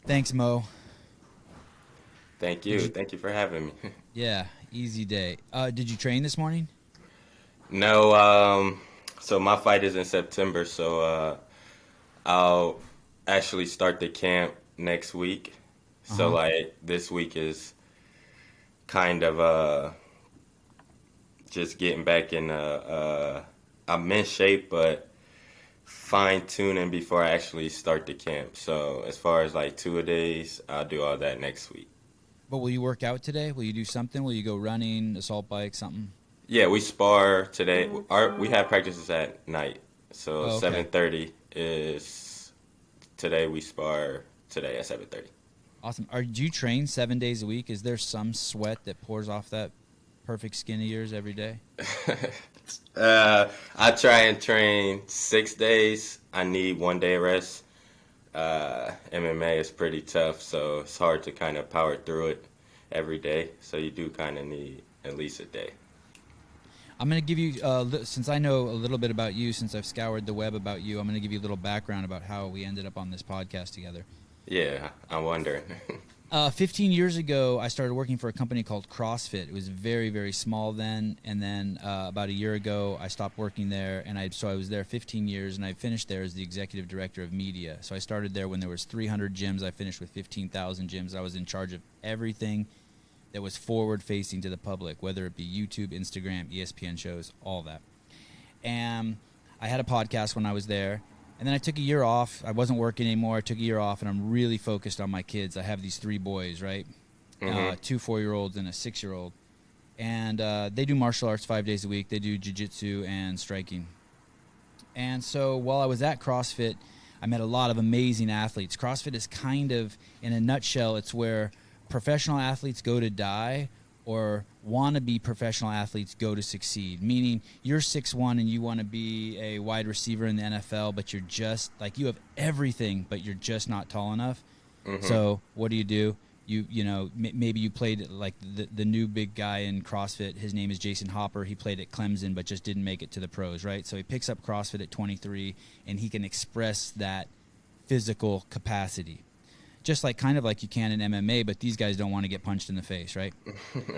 Thanks, Mo. Thank Did you. you? Thank you for having me. Yeah, easy day. Did you train this morning? No, so my fight is in September, so I'll actually start the camp next week. Uh So huh. like this week is kind of just getting back in I'm in shape, but fine tuning before I actually start the camp. So as far as like 2 days, I'll do all that next week. But will you work out today? Will you do something? Will you go running, assault bike, something? Yeah, we spar today. We have practices at night, so Oh, okay. 7:30 is today. We spar today at 7:30. Awesome. Do you train 7 days a week? Is there some sweat that pours off that perfect skin of yours every day? I try and train 6 days. I need 1 day rest. MMA is pretty tough, so it's hard to kind of power through it every day. So you do kind of need at least a day. I'm going to give you, since I know a little bit about you, since I've scoured the web about you, I'm going to give you a little background about how we ended up on this podcast together. Yeah, I'm wondering. 15 years ago, I started working for a company called CrossFit. It was very, very small then. And then about a year ago, I stopped working there. And I was there 15 years, and I finished there as the executive director of media. So I started there when there was 300 gyms. I finished with 15,000 gyms. I was in charge of everything that was forward-facing to the public, whether it be YouTube, Instagram, ESPN shows, all that. And I had a podcast when I was there. And then I took a year off. I wasn't working anymore. I took a year off, and I'm really focused on my kids. I have these three boys, right? Hmm. Two 4-year-olds and a 6-year-old. And they do martial arts 5 days a week. They do jiu-jitsu and striking. And so while I was at CrossFit, I met a lot of amazing athletes. CrossFit is kind of, in a nutshell, it's where professional athletes go to die or wannabe professional athletes go to succeed. Meaning you're 6'1" and you want to be a wide receiver in the NFL, but you're just like, you have everything, but you're just not tall enough. Hmm. So what do? Maybe you played like the new big guy in CrossFit. His name is Jason Hopper. He played at Clemson, but just didn't make it to the pros, right? So he picks up CrossFit at 23, and he can express that physical capacity, just like kind of like you can in MMA. But these guys don't want to get punched in the face, right?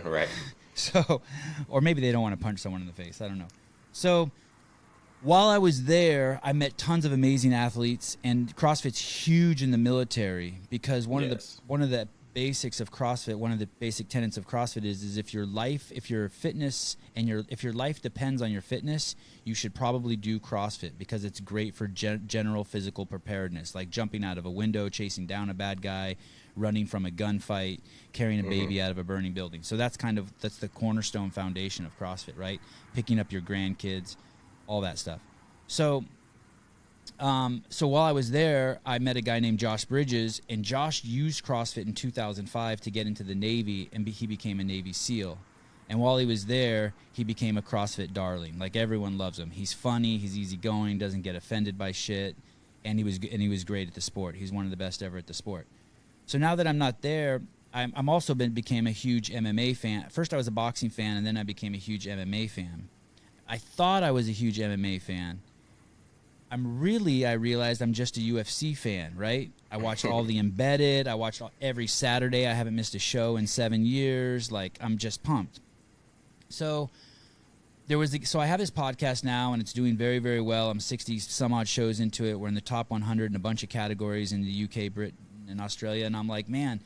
Right. So, or maybe they don't want to punch someone in the face. I don't know. So while I was there, I met tons of amazing athletes, and CrossFit's huge in the military because Yes. one of the basics of CrossFit, one of the basic tenets of CrossFit is if your fitness and if your life depends on your fitness, you should probably do CrossFit because it's great for general physical preparedness, like jumping out of a window, chasing down a bad guy, running from a gunfight, carrying a Hmm. baby out of a burning building. So that's the cornerstone foundation of CrossFit, right? Picking up your grandkids, all that stuff. So, so while I was there, I met a guy named Josh Bridges, and Josh used CrossFit in 2005 to get into the Navy, and he became a Navy SEAL. And while he was there, he became a CrossFit darling. Like everyone loves him. He's funny, he's easygoing, doesn't get offended by shit, and he was great at the sport. He's one of the best ever at the sport. So now that I'm not there, I'm also became a huge MMA fan. First, I was a boxing fan, and then I became a huge MMA fan. I thought I was a huge MMA fan. I realized I'm just a UFC fan, right? I watch all the embedded. I watch every Saturday. I haven't missed a show in 7 years. Like, I'm just pumped. So so I have this podcast now, and it's doing very, very well. I'm 60 some odd shows into it. We're in the top 100 in a bunch of categories in the UK, Britain, and Australia. And I'm like, man,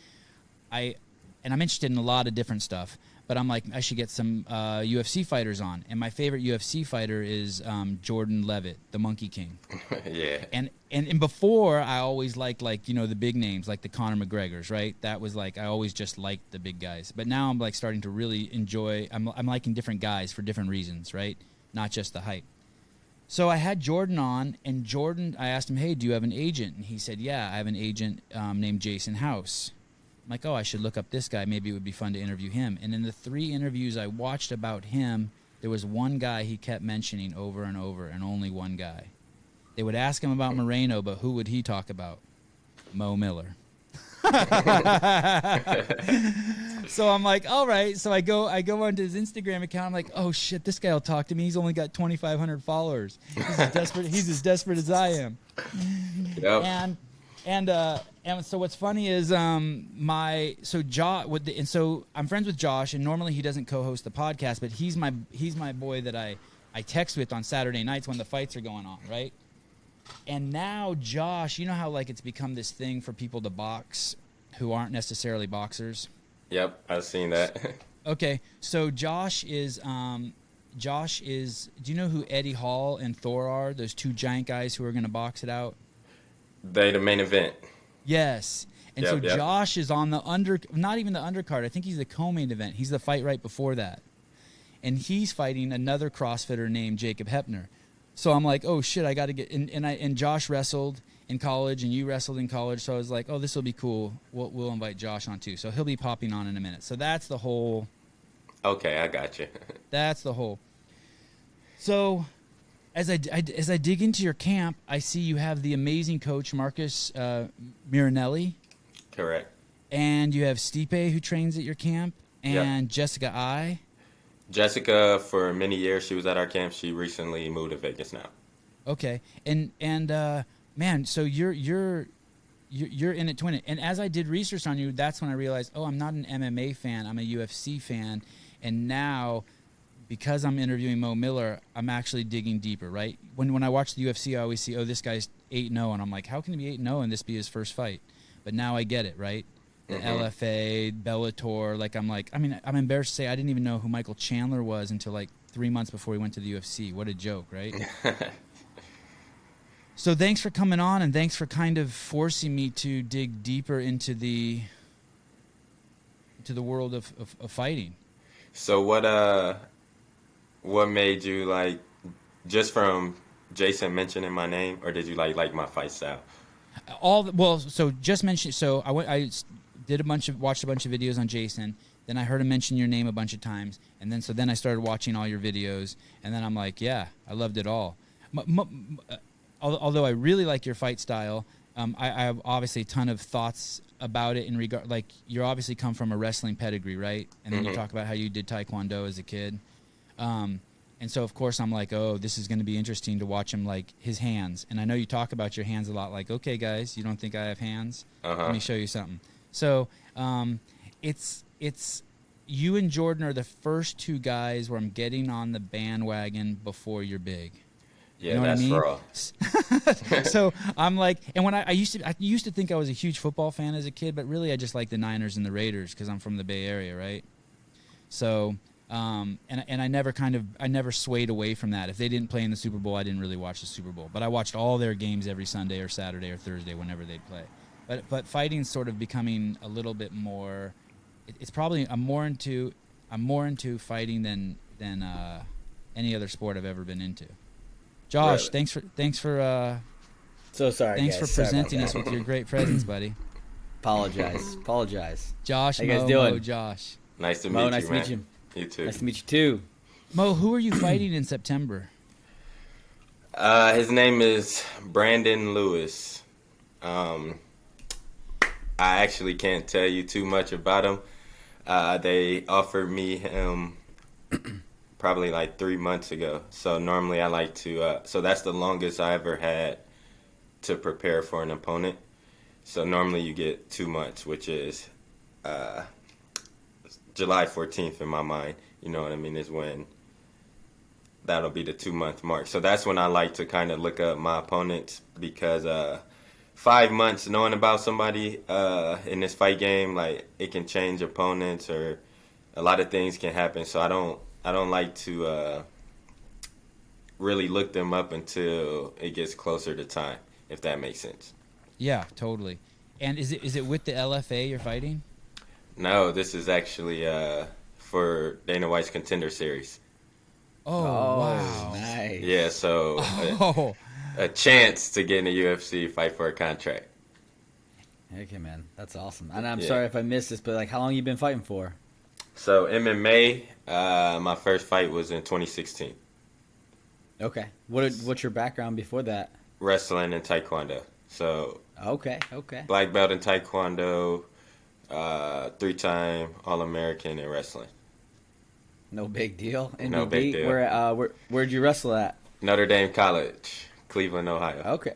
I and I'm interested in a lot of different stuff. But I'm like, I should get some UFC fighters on. And my favorite UFC fighter is Jordan Levitt, the Monkey King. Yeah. And before, I always liked, like, the big names, like the Conor McGregors, right? That was like, I always just liked the big guys. But now I'm like starting to really enjoy, I'm liking different guys for different reasons, right? Not just the hype. So I had Jordan on, and I asked him, hey, do you have an agent? And he said, yeah, I have an agent named Jason House. I'm like, oh, I should look up this guy. Maybe it would be fun to interview him. And in the 3 interviews I watched about him, there was one guy he kept mentioning over and over, and only one guy. They would ask him about Moreno, but who would he talk about? Mo Miller. So I'm like, all right. So I go onto his Instagram account. I'm like, oh shit, this guy will talk to me. He's only got 2,500 followers. He's as desperate as I am. Yep. And and And so what's funny is so I'm friends with Josh, and normally he doesn't co-host the podcast, but he's my boy that I text with on Saturday nights when the fights are going on, right? And now Josh, you know how like it's become this thing for people to box who aren't necessarily boxers? Yep, I've seen that. Okay, so Josh is do you know who Eddie Hall and Thor are? Those two giant guys who are going to box it out? They the main event. Yes. And Yep, so yep. Josh is on the not even the undercard. I think he's the co-main event. He's the fight right before that. And he's fighting another CrossFitter named Jacob Hepner. So I'm like, oh shit, I got to get and Josh wrestled in college and you wrestled in college. So I was like, oh, this will be cool. We'll invite Josh on too. So he'll be popping on in a minute. So that's the whole. Okay, I got you. That's the whole. So as I dig into your camp, I see you have the amazing coach Marcus Miranelli. Correct. And you have Stipe who trains at your camp, and Yep. Jessica I. Jessica, for many years, she was at our camp. She recently moved to Vegas now. Okay, and man, so you're in it to win it. And as I did research on you, that's when I realized, oh, I'm not an MMA fan. I'm a UFC fan. And now, because I'm interviewing Mo Miller, I'm actually digging deeper. Right? When I watch the UFC, I always see, oh, this guy's 8-0, and I'm like, how can he be 8-0 and this be his first fight? But now I get it, right? The LFA, Bellator, I'm embarrassed to say I didn't even know who Michael Chandler was until like 3 months before he went to the UFC. What a joke, right? So thanks for coming on, and thanks for kind of forcing me to dig deeper into the world of fighting. So what made you like, just from Jason mentioning my name, or did you like my fight style? So just mention. So I watched a bunch of videos on Jason. Then I heard him mention your name a bunch of times, and then I started watching all your videos, and then I'm like, yeah, I loved it all. Although I really like your fight style, I have obviously a ton of thoughts about it in regard. Like, you obviously come from a wrestling pedigree, right? And then you talk about how you did Taekwondo as a kid. And so, of course, I'm like, oh, this is going to be interesting to watch him, like, his hands. And I know you talk about your hands a lot, like, okay, guys, you don't think I have hands? Let me show you something. So it's you and Jordan are the first two guys where I'm getting on the bandwagon before you're big. Yeah, You know that's what I mean? raw. So I'm like, and when I used to think I was a huge football fan as a kid, but really I just like the Niners and the Raiders because I'm from the Bay Area, right? So, and I never swayed away from that. If they didn't play in the Super Bowl, I didn't really watch the Super Bowl, but I watched all their games every Sunday or Saturday or Thursday whenever they'd play. But fighting's sort of becoming a little bit more. It's probably I'm more into fighting than any other sport I've ever been into. Josh, Really? thanks for So sorry, thanks guys. for Sorry about presenting that. us with your great presence, buddy. Apologize. Josh, How you guys Mo, doing? Josh. Nice to meet Mo, you, nice to man. meet you. You too. Nice to meet you too. Mo, who are you fighting in September? His name is Brandon Lewis. I actually can't tell you too much about him. They offered me him probably like 3 months ago. So normally I like to, so that's the longest I ever had to prepare for an opponent. So normally you get 2 months, which is July 14th in my mind. You know what I mean? Is when that'll be the 2-month mark. So that's when I like to kind of look up my opponents, because 5 months knowing about somebody in this fight game, like, it can change opponents, or a lot of things can happen. So I don't like to really look them up until it gets closer to time, if that makes sense. Yeah, totally. And is it with the LFA you're fighting? No, this is actually for Dana White's Contender Series. Oh, wow. Nice. Yeah, so Oh, a chance to get in the UFC, fight for a contract. Okay, man. That's awesome. And I'm Yeah. sorry if I missed this, but like, how long you been fighting for? So MMA, my first fight was in 2016. Okay. What's your background before that? Wrestling and Taekwondo. So Okay. black belt in Taekwondo, 3-time All-American in wrestling. No big deal. No big deal. Where'd you wrestle at? Notre Dame College, Cleveland, Ohio. Okay.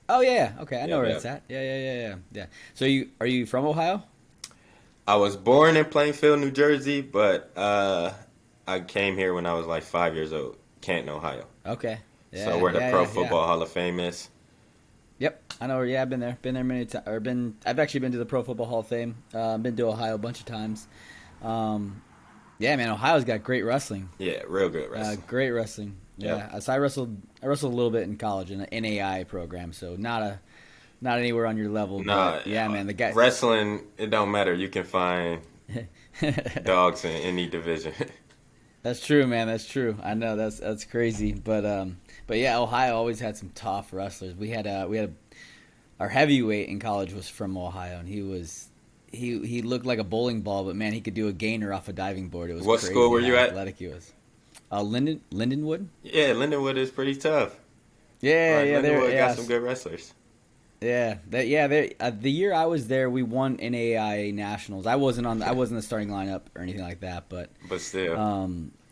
Oh yeah, okay, I know Yeah, where yeah. it's at. Yeah. So are you from Ohio? I was born in Plainfield, New Jersey, but I came here when I was like 5 years old, Canton, Ohio. Okay. So Yeah, where the yeah, Pro yeah, yeah. Football Hall of Fame is. Yep, I know. Yeah, I've been there. Been there many times. Or been. I've actually been to the Pro Football Hall of Fame. Been to Ohio a bunch of times. Um, yeah, man, Ohio's got great wrestling. Yeah, real good wrestling. Great wrestling. Yep. Yeah, so I wrestled. I wrestled a little bit in college in an NAI program, so not anywhere on your level. Nah, But yeah, man, the guy. wrestling, it don't matter. You can find dogs in any division. That's true, man. That's true. I know that's crazy, but yeah, Ohio always had some tough wrestlers. We had our heavyweight in college was from Ohio, and he looked like a bowling ball, but man, he could do a gainer off a diving board. It was What crazy school were you how at? athletic he was. Lindenwood. Yeah, Lindenwood is pretty tough. Yeah, Like, yeah, Lindenwood got some good wrestlers. The year I was there, we won NAIA nationals. I wasn't the starting lineup or anything like that, but But still.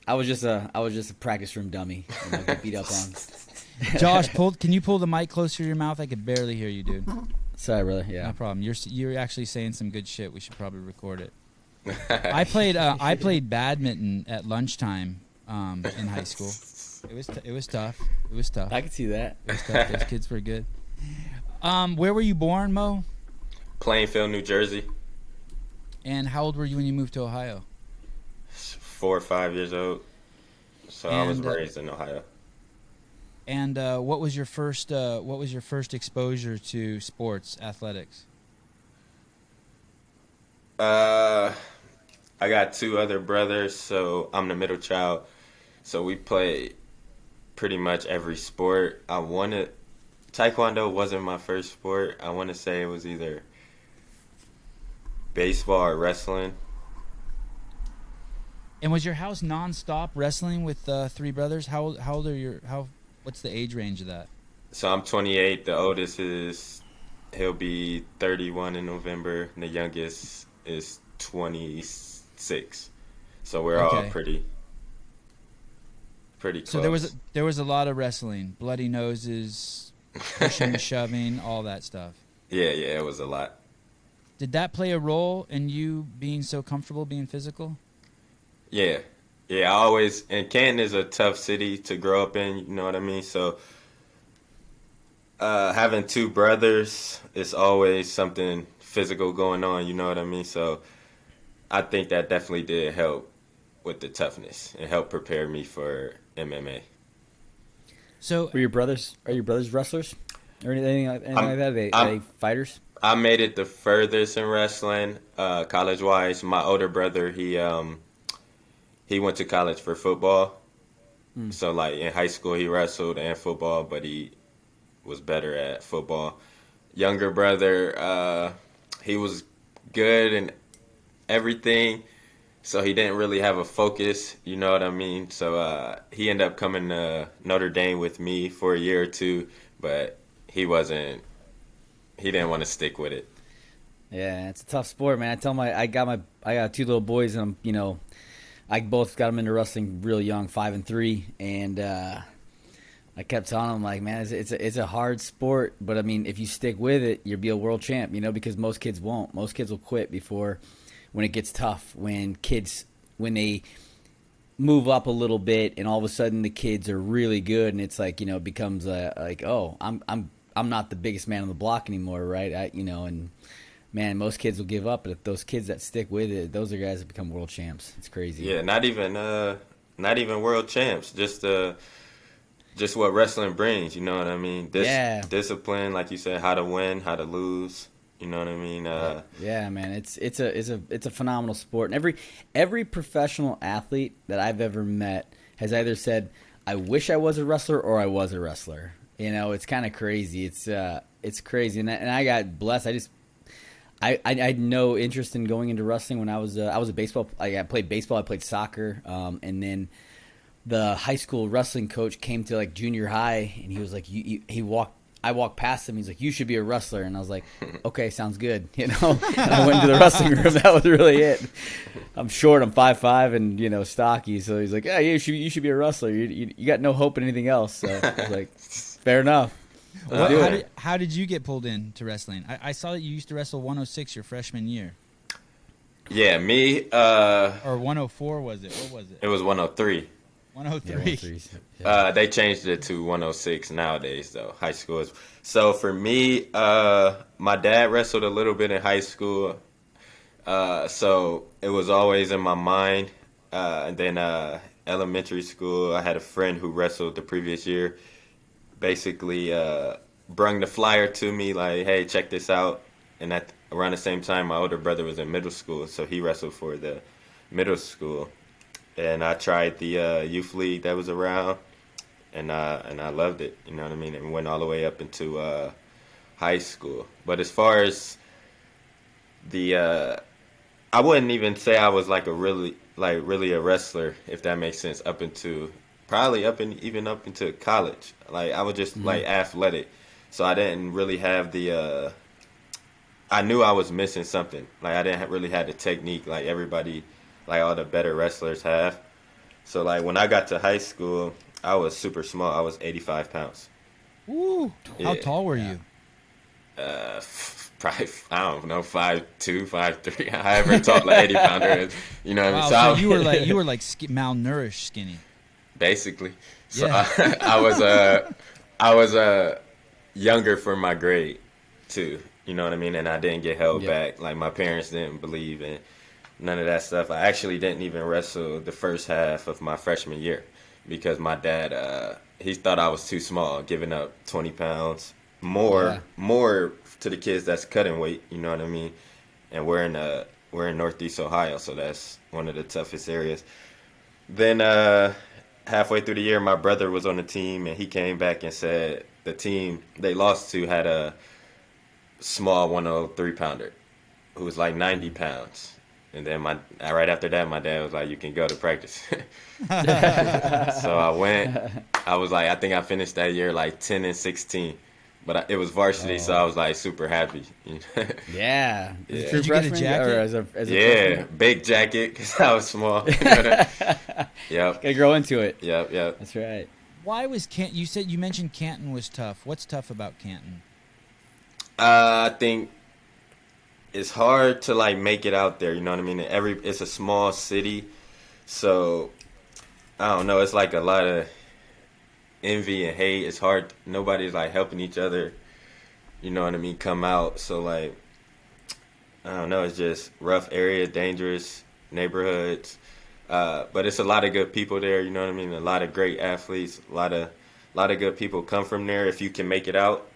I was just a practice room dummy. Get beat up on. Josh, can you pull the mic closer to your mouth? I could barely hear you, dude. Sorry, brother. No Yeah. problem. You're actually saying some good shit. We should probably record it. I played badminton at lunchtime in high school. It was tough. It was tough. I could see that. It was tough. Those kids were good. Where were you born, Mo? Plainfield, New Jersey. And how old were you when you moved to Ohio? 4 or 5 years old. So I was And, raised in Ohio. And what was your first exposure to sports, athletics? I got two other brothers, so I'm the middle child. So we played pretty much every sport. Taekwondo wasn't my first sport. I want to say it was either baseball or wrestling. And was your house nonstop wrestling with three brothers? How old are what's the age range of that? So I'm 28. The oldest he'll be 31 in November. And the youngest is 26. So we're all Okay. pretty close. So there was a lot of wrestling, bloody noses, pushing, shoving, all that stuff. Yeah, it was a lot. Did that play a role in you being so comfortable being physical? Yeah. And Canton is a tough city to grow up in, you know what I mean? So, having two brothers, it's always something physical going on, you know what I mean? So, I think that definitely did help with the toughness and helped prepare me for MMA. So Are your brothers wrestlers or anything like that? Are they fighters? I made it the furthest in wrestling, college-wise. My older brother, he went to college for football. So, like, in high school, he wrestled and football, but he was better at football. Younger brother, he was good in everything, so he didn't really have a focus, you know what I mean? So, he ended up coming to Notre Dame with me for a year or two, but he didn't want to stick with it. Yeah, it's a tough sport, man. I got two little boys, and I both got them into wrestling real young, 5 and 3, and I kept telling them, like, man, it's a hard sport, but I mean, if you stick with it, you'll be a world champ, because most kids won't. Most kids will quit when it gets tough. When they move up a little bit, and all of a sudden the kids are really good, and it's like, it becomes like, oh, I'm not the biggest man on the block anymore, right? And man, most kids will give up, but if those kids that stick with it, those are guys that become world champs. It's crazy. Yeah, not even world champs. Just what wrestling brings. You know what I mean? Discipline, like you said, how to win, how to lose. You know what I mean? Yeah, man, it's a phenomenal sport, and every professional athlete that I've ever met has either said, "I wish I was a wrestler," or "I was a wrestler." It's kind of crazy. It's crazy, and I got blessed. I had no interest in going into wrestling when I was a baseball. I played baseball. I played soccer, and then the high school wrestling coach came to like junior high, and he was like, I walked past him. He's like, "You should be a wrestler," and I was like, "Okay, sounds good." And I went into the wrestling room. That was really it. I'm short. I'm 5'5", and stocky. So he's like, "Yeah, you should be a wrestler. You got no hope in anything else." So I was like, "Fair enough." Let's do it. How did you get pulled into wrestling? I saw that you used to wrestle 106 your freshman year. Yeah, me. Or 104 was it? What was it? It was 103. 103. 103. Yeah. They changed it to 106 nowadays, though. High school is. So for me, my dad wrestled a little bit in high school. So it was always in my mind. And then elementary school, I had a friend who wrestled the previous year. Basically, brung the flyer to me like, "Hey, check this out." And around the same time, my older brother was in middle school, so he wrestled for the middle school. And I tried the youth league that was around, and I loved it. You know what I mean? And went all the way up into high school. But as far as the I wouldn't even say I was like really a wrestler, if that makes sense. Even up into college, like I was just like athletic, so I didn't really have the. I knew I was missing something. Like I didn't really have the technique like everybody, like all the better wrestlers have. So like when I got to high school, I was super small. I was 85 pounds. Woo! How Yeah. tall were you? Probably, I don't know, 5'2", 5'3", however tall an 80-pounder is. You know what I mean? Wow, So so you were like malnourished skinny. basically. So Yeah. I was younger for my grade too. You know what I mean? And I didn't get held Yep. back. Like my parents didn't believe in none of that stuff. I actually didn't even wrestle the first half of my freshman year because my dad he thought I was too small, giving up 20 pounds more to the kids that's cutting weight. You know what I mean? And we're in Northeast Ohio, so that's one of the toughest areas. Then halfway through the year, my brother was on the team, and he came back and said the team they lost to had a small 103 pounder who was like 90 pounds. And then right after that, my dad was like, "You can go to practice." So I went. I was like, I think I finished that year like 10-16, but it was varsity, so I was like super happy. Yeah. Yeah. True Did you get a freshman, jacket? or as a Yeah, freshman? big jacket because I was small. Yep, Gotta grow into it. yep, yep. That's right. Why was Canton? You mentioned Canton was tough. What's tough about Canton? I think it's hard to like make it out there. You know what I mean? It's a small city, so I don't know. It's like a lot of envy and hate. It's hard. Nobody's like helping each other. You know what I mean? Come out. So like, I don't know. It's just rough area, dangerous neighborhoods. But it's a lot of good people there. You know what I mean? A lot of great athletes. A lot of good people come from there. If you can make it out,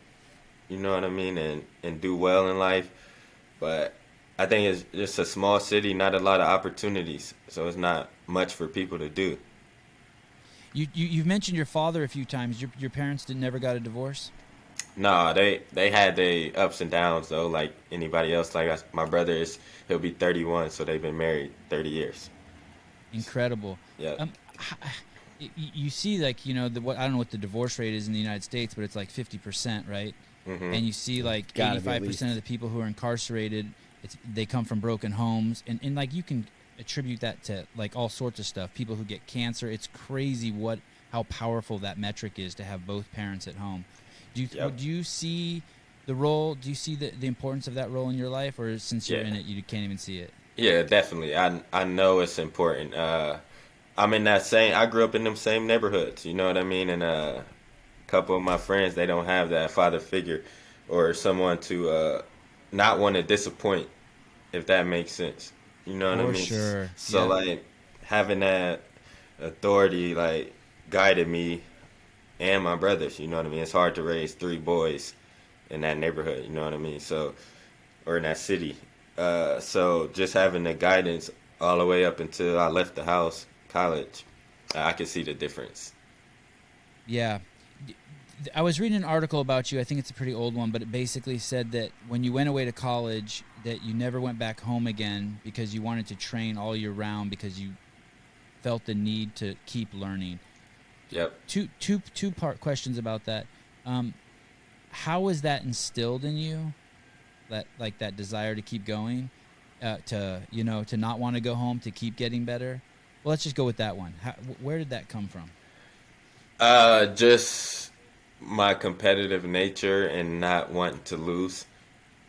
you know what I mean, and do well in life. But I think it's just a small city, not a lot of opportunities. So it's not much for people to do. You've mentioned your father a few times. Your parents never got a divorce? No, they had their ups and downs though, like anybody else. Like my brother he'll be 31, so they've been married 30 years. Incredible. Yeah. You see, like, you know, I don't know what the divorce rate is in the United States, but it's like 50%, right? Hmm. And you see like Gotta be at 85% of least. the people who are incarcerated, they come from broken homes, and like you can attribute that to like all sorts of stuff. People who get cancer, it's crazy how powerful that metric is to have both parents at home. Yep. Do you see the role? Do you see the importance of that role in your life, or since you're Yeah. in it, you can't even see it? Yeah, definitely. I know it's important. I grew up in them same neighborhoods. You know what I mean? And a couple of my friends, they don't have that father figure or someone to not want to disappoint, if that makes sense. You know what I For mean? sure. So Yeah. like having that authority like guided me and my brothers. You know what I mean? It's hard to raise 3 boys in that neighborhood. You know what I mean? So or in that city. So just having the guidance all the way up until I left the house, college, I could see the difference. Yeah. I was reading an article about you. I think it's a pretty old one, but it basically said that when you went away to college, that you never went back home again because you wanted to train all year round because you felt the need to keep learning. Yep. Two-part questions about that. How was that instilled in you? That desire to keep going, to not want to go home, to keep getting better. Well, let's just go with that one. Where did that come from? Just my competitive nature and not wanting to lose.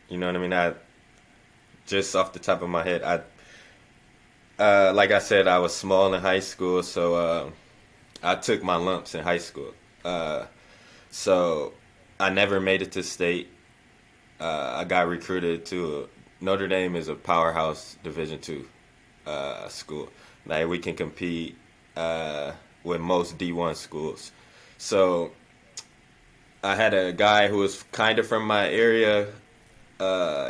You know what I mean? I just off the top of my head, like I said, I was small in high school, so I took my lumps in high school. Uh, so I never made it to state. I got recruited to Notre Dame is a powerhouse Division II school. Like we can compete with most D1 schools. So I had a guy who was kind of from my area.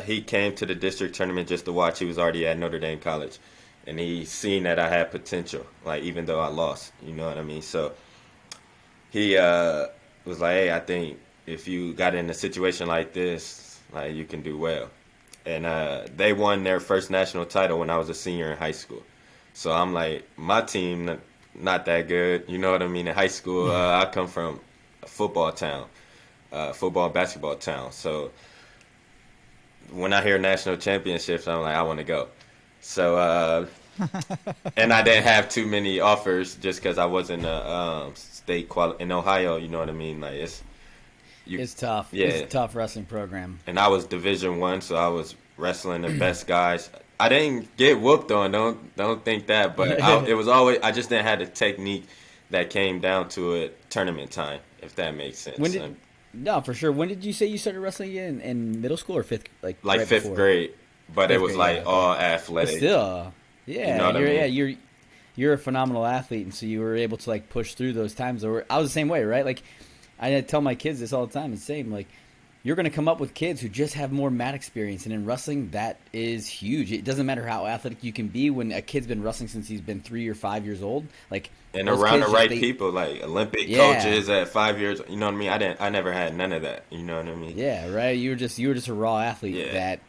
He came to the district tournament just to watch. He was already at Notre Dame College, and he seen that I had potential. Like even though I lost, you know what I mean. So he was like, "Hey, I think if you got in a situation like this, like you can do well." And they won their first national title when I was a senior in high school. So I'm like, my team not that good, you know what I mean? In high school, I come from a football town, football and basketball town. So when I hear national championships, I'm like, I want to go. So and I didn't have too many offers just because I wasn't a state in Ohio. You know what I mean? Like it's tough. Yeah, it's a tough wrestling program. And I was Division I, so I was wrestling the best guys. I didn't get whooped on. Don't think that, but it was always. I just didn't have the technique that came down to it tournament time, if that makes sense. No, for sure. When did you say you started wrestling again? In middle school or fifth? Like right fifth grade, but it was like all athletic. But still, yeah, you know what I mean? you're a phenomenal athlete, and so you were able to like push through those times. I was the same way, right? Like I tell my kids this all the time. It's the same. Like you're going to come up with kids who just have more mat experience, and in wrestling, that is huge. It doesn't matter how athletic you can be when a kid's been wrestling since he's been 3 or 5 years old. Like and around the right people, like Olympic coaches at 5 years. You know what I mean? I never had none of that. You know what I mean? Yeah, right. You were just a raw athlete that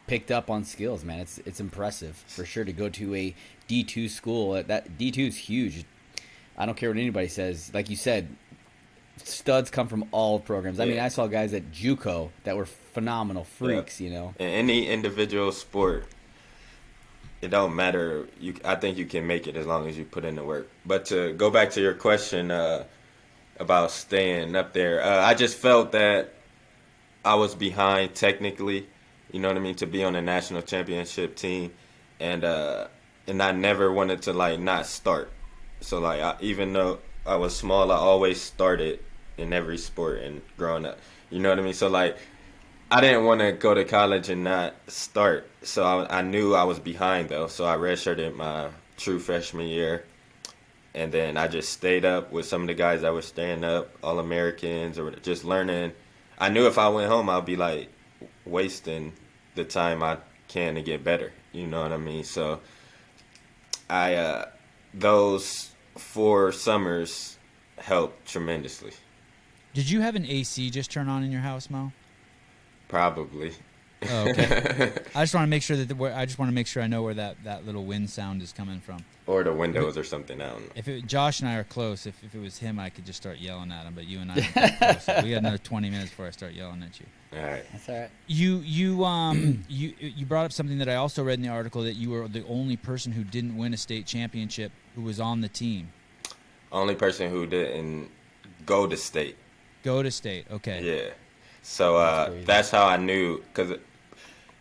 picked up on skills, man. It's impressive for sure to go to a D2 school. That D2 is huge. I don't care what anybody says. Like you said, studs come from all programs. I mean, I saw guys at JUCO that were phenomenal freaks. You know, in any individual sport, it don't matter. I think you can make it as long as you put in the work. But to go back to your question about staying up there, I just felt that I was behind technically. You know what I mean? To be on a national championship team, and I never wanted to like not start. So like even though I was small, I always started in every sport and growing up. You know what I mean? So like I didn't want to go to college and not start. So I knew I was behind though. So I redshirted my true freshman year, and then I just stayed up with some of the guys that were staying up, all Americans, or just learning. I knew if I went home, I'd be like wasting the time I can to get better. You know what I mean? So I those 4 summers helped tremendously. Did you have an AC just turn on in your house, Mo? Probably. Oh, okay. I just want to make sure I know where that little wind sound is coming from. Or the windows or something. I don't know. If Josh and I are close, if it was him, I could just start yelling at him. But you and I are close. So we got another 20 minutes before I start yelling at you. All right. That's all right. You brought up something that I also read in the article, that you were the only person who didn't win a state championship who was on the team. Only person who didn't go to state. Go to state. Okay. Yeah. So that's how I knew, because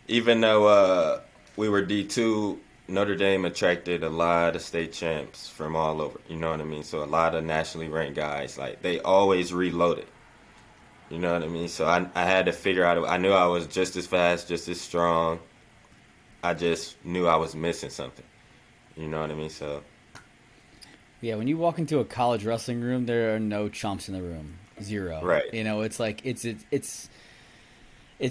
even though we were D2, Notre Dame attracted a lot of state champs from all over. You know what I mean? So a lot of nationally ranked guys, like they always reloaded. You know what I mean? So I had to figure out. I knew I was just as fast, just as strong. I just knew I was missing something. You know what I mean? So yeah, when you walk into a college wrestling room, there are no chumps in the room. Zero. Right. You know, it's like it's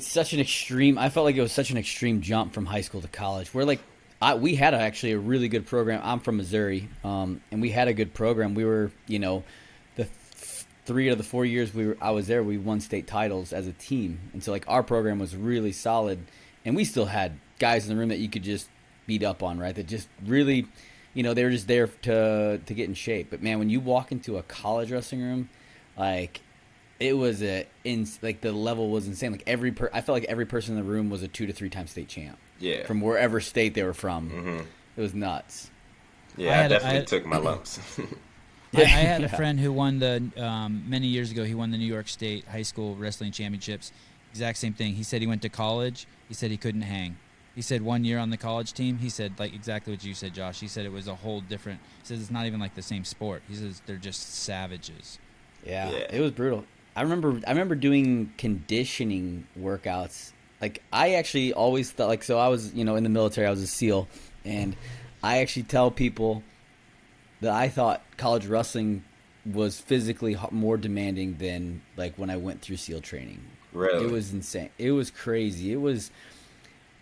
such an extreme. I felt like it was such an extreme jump from high school to college. Where like we had actually a really good program. I'm from Missouri, and we had a good program. We were, the 3 of the 4 years I was there, we won state titles as a team, and so like our program was really solid, and we still had guys in the room that you could just beat up on, right? That just really, they were just there to get in shape. But man, when you walk into a college wrestling room, like it was the level was insane. Like I felt like every person in the room was a 2 to 3 time state champ. Yeah. From wherever state they were from. Mm-hmm. It was nuts. Yeah, I definitely took my lumps. I had a friend who won many years ago. He won the New York State high school wrestling championships. Exact same thing. He said he went to college. He said he couldn't hang. He said 1 year on the college team. He said like exactly what you said, Josh. He said it was a whole different. He says it's not even like the same sport. He says they're just savages. Yeah, it was brutal. I remember doing conditioning workouts. Like I actually always thought like so I was in the military. I was a SEAL, and I actually tell people that I thought college wrestling was physically more demanding than like when I went through SEAL training. Really? It was insane. It was crazy. It was.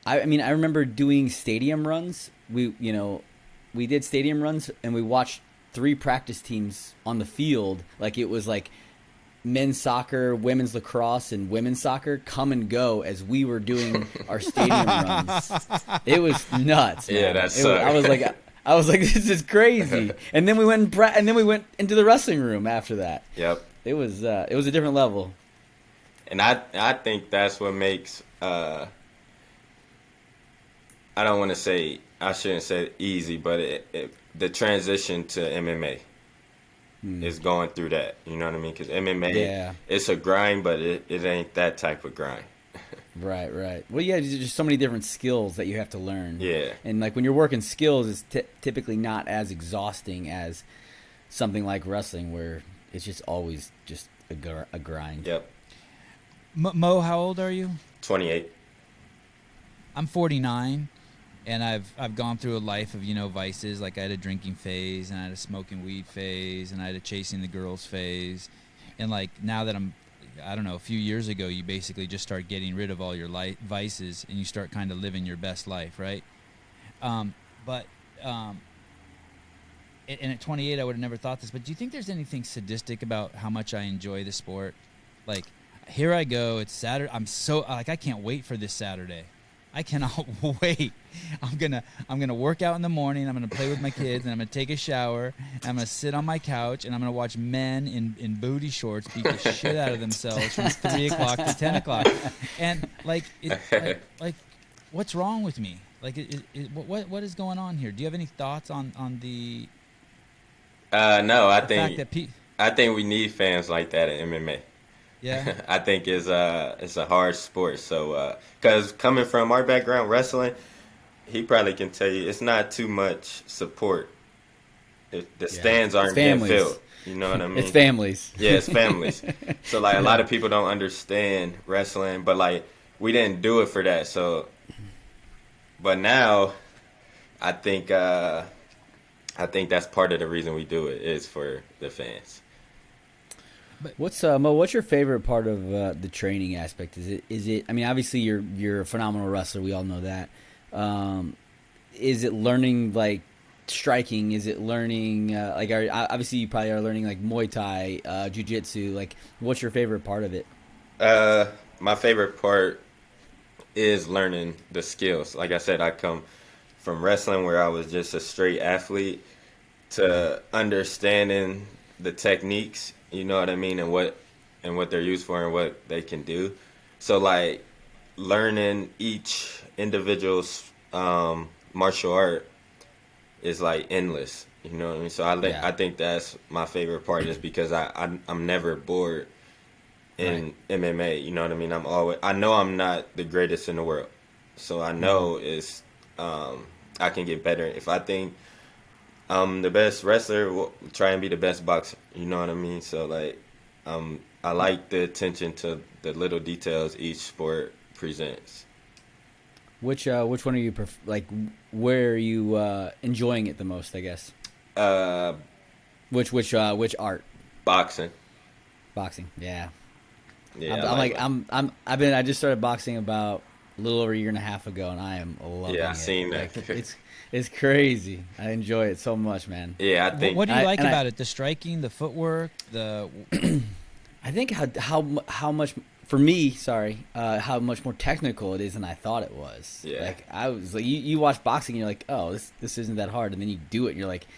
I mean, I remember doing stadium runs. We did stadium runs, and we watched 3 practice teams on the field. Like it was like men's soccer, women's lacrosse, and women's soccer come and go as we were doing our stadium runs. It was nuts. Man. Yeah, that's. I was like, this is crazy. And then we went into the wrestling room after that. Yep. It was a different level. And I think that's what makes. I don't want to say, I shouldn't say easy, but the transition to MMA is going through that. You know what I mean? Because MMA, it's a grind, but it ain't that type of grind. Right. Well, yeah, there's just so many different skills that you have to learn. Yeah. And like when you're working skills, it's typically not as exhausting as something like wrestling, where it's just always just a grind. Yep. Mo, how old are you? 28. I'm 49. And I've gone through a life of, vices. Like I had a drinking phase, and I had a smoking weed phase, and I had a chasing the girls phase. And like now that I don't know, a few years ago, you basically just start getting rid of all your vices, and you start kind of living your best life, right? And at 28, I would have never thought this, but do you think there's anything sadistic about how much I enjoy the sport? Like, here I go, it's Saturday. I can't wait for this Saturday. I cannot wait. I'm gonna work out in the morning. I'm gonna play with my kids, and I'm gonna take a shower. And I'm gonna sit on my couch, and I'm gonna watch men in booty shorts beat the shit out of themselves from 3 o'clock to 10 o'clock. And like what's wrong with me? Like, what is going on here? Do you have any thoughts on the? No, I think we need fans like that in MMA. Yeah, I think it's a hard sport. So, because coming from our background, wrestling, he probably can tell you it's not too much support. The stands aren't being filled. You know what I mean? It's families. Yeah, it's families. So like a lot of people don't understand wrestling, but like we didn't do it for that. So, but now, I think that's part of the reason we do it is for the fans. What's Mo? What's your favorite part of the training aspect? Is it? I mean, obviously you're a phenomenal wrestler. We all know that. Is it learning like striking? Is it learning obviously you probably are learning like Muay Thai, Jiu-Jitsu. Like, what's your favorite part of it? My favorite part is learning the skills. Like I said, I come from wrestling where I was just a straight athlete to understanding the techniques. You know what I mean, and what they're used for and what they can do. So like learning each individual's martial art is like endless. You know what I mean? So I think that's my favorite part, is because I'm never bored in MMA. You know what I mean? I know I'm not the greatest in the world, so I know I can get better. If I think I'm the best wrestler, we'll try and be the best boxer. You know what I mean? So like, I like the attention to the little details each sport presents. Which one are you where are you enjoying it the most? I guess. Which art? Boxing. Boxing. Yeah. Yeah. I just started boxing about a little over a year and a half ago, and I am loving it. Yeah, I've seen that. Like, it's crazy. I enjoy it so much, man. Yeah, I think. What do you like about it? The striking, the footwork, I think how much for me. Sorry, how much more technical it is than I thought it was. Yeah. Like I was like, you watch boxing, and you're like, oh, this isn't that hard, and then you do it, and you're like,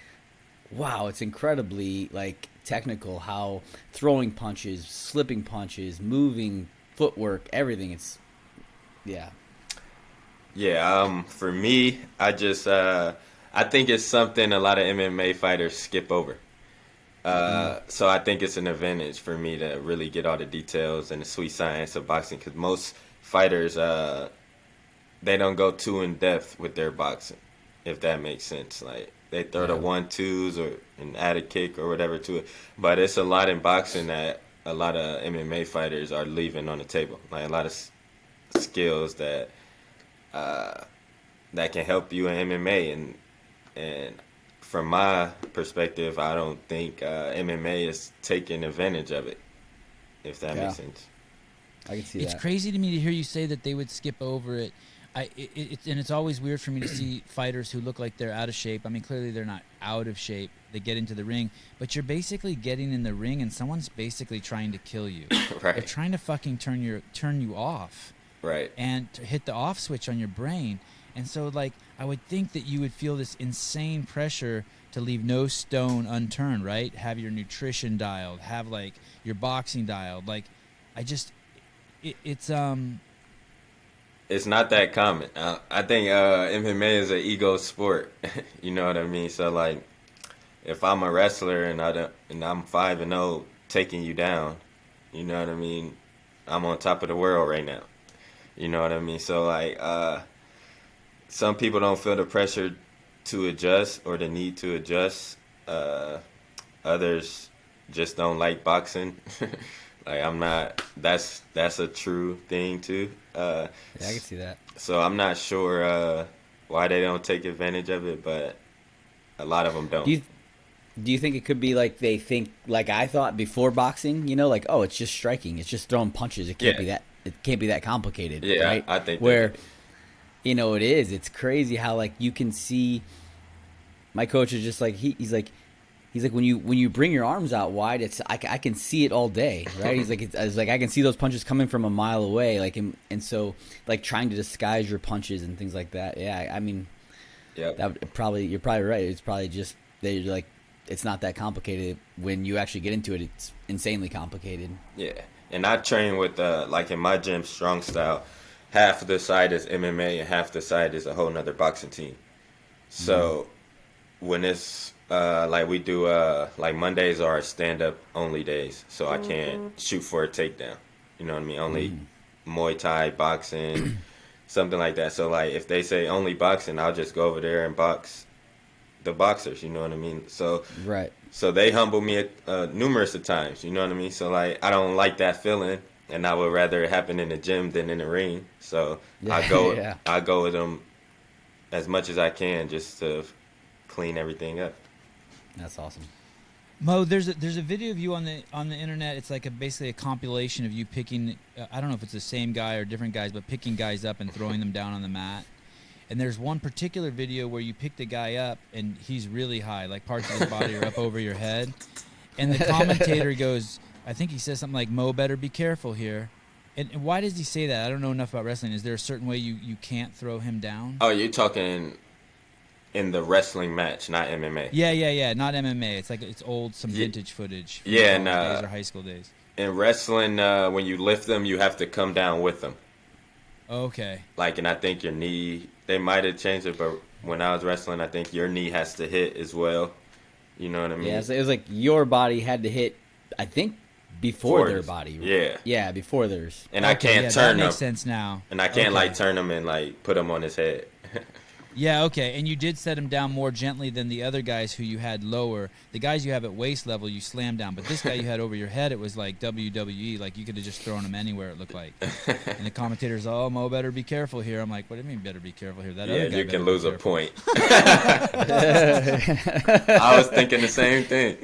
wow, it's incredibly like technical. How throwing punches, slipping punches, moving footwork, everything. It's yeah. Yeah, for me, I think it's something a lot of MMA fighters skip over. So I think it's an advantage for me to really get all the details and the sweet science of boxing because most fighters, they don't go too in depth with their boxing, if that makes sense. Like they throw the 1-2s or and add a kick or whatever to it, but it's a lot in boxing that a lot of MMA fighters are leaving on the table. Like a lot of skills that that can help you in MMA, and from my perspective, I don't think MMA is taking advantage of it. If that makes sense. I can see It's that. crazy to me to hear you say that they would skip over it. And it's always weird for me to see fighters who look like they're out of shape. I mean, clearly they're not out of shape. They get into the ring, but you're basically getting in the ring, and someone's basically trying to kill you. Right. They're trying to fucking turn you off. Right. And to hit the off switch on your brain. And so, like, I would think that you would feel this insane pressure to leave no stone unturned, right? Have your nutrition dialed, have like your boxing dialed. Like, I just, it's not that common. I think MMA is an ego sport. You know what I mean? So like, if I'm a wrestler and I'm 5-0 taking you down, you know what I mean? I'm on top of the world right now. You know what I mean? So like, some people don't feel the pressure to adjust or the need to adjust. Others just don't like boxing. Like I'm not. That's a true thing too. Yeah, I can see that. So I'm not sure why they don't take advantage of it, but a lot of them don't. Do you think it could be like they think like I thought before boxing? You know, like it's just striking, it's just throwing punches. It can't be that. It can't be that complicated. Yeah, right? I think where, it is. It's crazy how like you can see. My coach is just like he's like when you bring your arms out wide, it's I can see it all day, right? He's like it's like I can see those punches coming from a mile away, like and so like trying to disguise your punches and things like that. Yeah, I mean, yeah, that you're probably right. It's probably just they're like it's not that complicated. When you actually get into it, it's insanely complicated. Yeah, and I train with like in my gym, strong style. Half of the side is MMA and half the side is a whole nother boxing team. So when it's like we do like Mondays are our stand-up only days, so I can't shoot for a takedown. You know what I mean? Only Muay Thai, boxing, something like that. So like if they say only boxing, I'll just go over there and box the boxers. You know what I mean? So right. So they humble me numerous of times. You know what I mean? So like I don't like that feeling, and I would rather it happen in the gym than in the ring. So I go with them as much as I can just to clean everything up. That's awesome. Mo, there's a video of you on the internet. It's like basically a compilation of you picking. I don't know if it's the same guy or different guys, but picking guys up and throwing them down on the mat. And there's one particular video where you picked a guy up and he's really high, like parts of his body are up over your head. And the commentator goes, I think he says something like, "Mo, better be careful here." And why does he say that? I don't know enough about wrestling. Is there a certain way you can't throw him down? Oh, you're talking in the wrestling match, not MMA. Yeah. Not MMA. It's like it's some vintage footage. From yeah, college days or high school days. In wrestling, when you lift them, you have to come down with them. Okay. Like, and I think your knee, they might have changed it, but when I was wrestling, I think your knee has to hit as well. You know what I mean? Yeah, so it was like your body had to hit, I think, before their body. Yeah. Yeah, before theirs. And I can't turn them. That makes sense now. And I can't like turn them and like put them on his head. Yeah, okay. And you did set him down more gently than the other guys who you had lower. The guys you have at waist level, you slammed down. But this guy you had over your head, it was like WWE. Like you could have just thrown him anywhere, it looked like. And the commentator's, "Oh, Mo, better be careful here." I'm like, what do you mean better be careful here? That other guy you can better lose be a careful. point. I was thinking the same thing.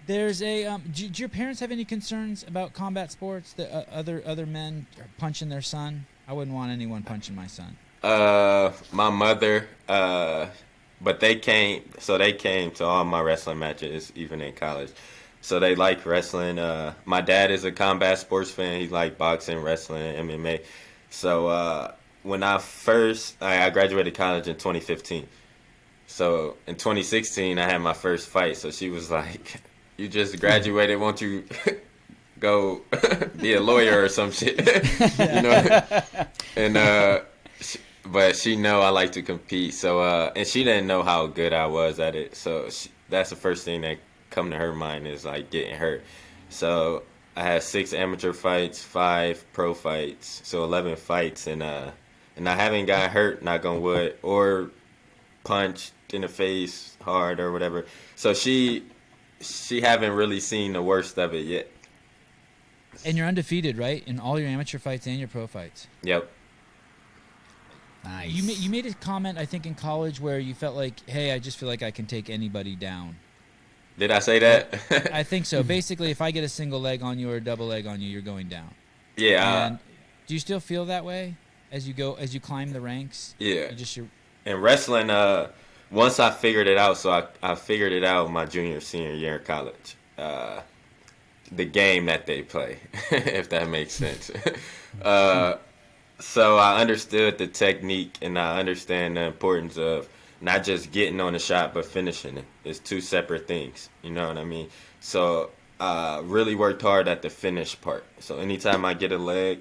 There's a do your parents have any concerns about combat sports? That other men are punching their son? I wouldn't want anyone punching my son. My mother, but they came to all my wrestling matches, even in college. So they like wrestling. My dad is a combat sports fan. He like boxing, wrestling, MMA. So when I graduated college in 2015. So in 2016, I had my first fight. So she was like, "You just graduated, won't you go be a lawyer or some shit?" You know? And but she know I like to compete. So and she didn't know how good I was at it. So that's the first thing that come to her mind is like getting hurt. So I had 6 amateur fights, 5 pro fights, so 11 fights, and I haven't got hurt, knock on wood, or punched in the face hard or whatever. So she haven't really seen the worst of it yet. And you're undefeated, right? In all your amateur fights and your pro fights. Yep. Nice. You made a comment, I think, in college where you felt like, hey, I just feel like I can take anybody down. Did I say that? I think so. Basically, if I get a single leg on you or a double leg on you, you're going down. Yeah. And do you still feel that way as you climb the ranks? Yeah. You're In wrestling, once I figured it out, so I figured it out my senior year in college. The game that they play, if that makes sense. So I understood the technique, and I understand the importance of not just getting on the shot, but finishing it. It's 2 separate things. You know what I mean? So really worked hard at the finish part. So anytime I get a leg,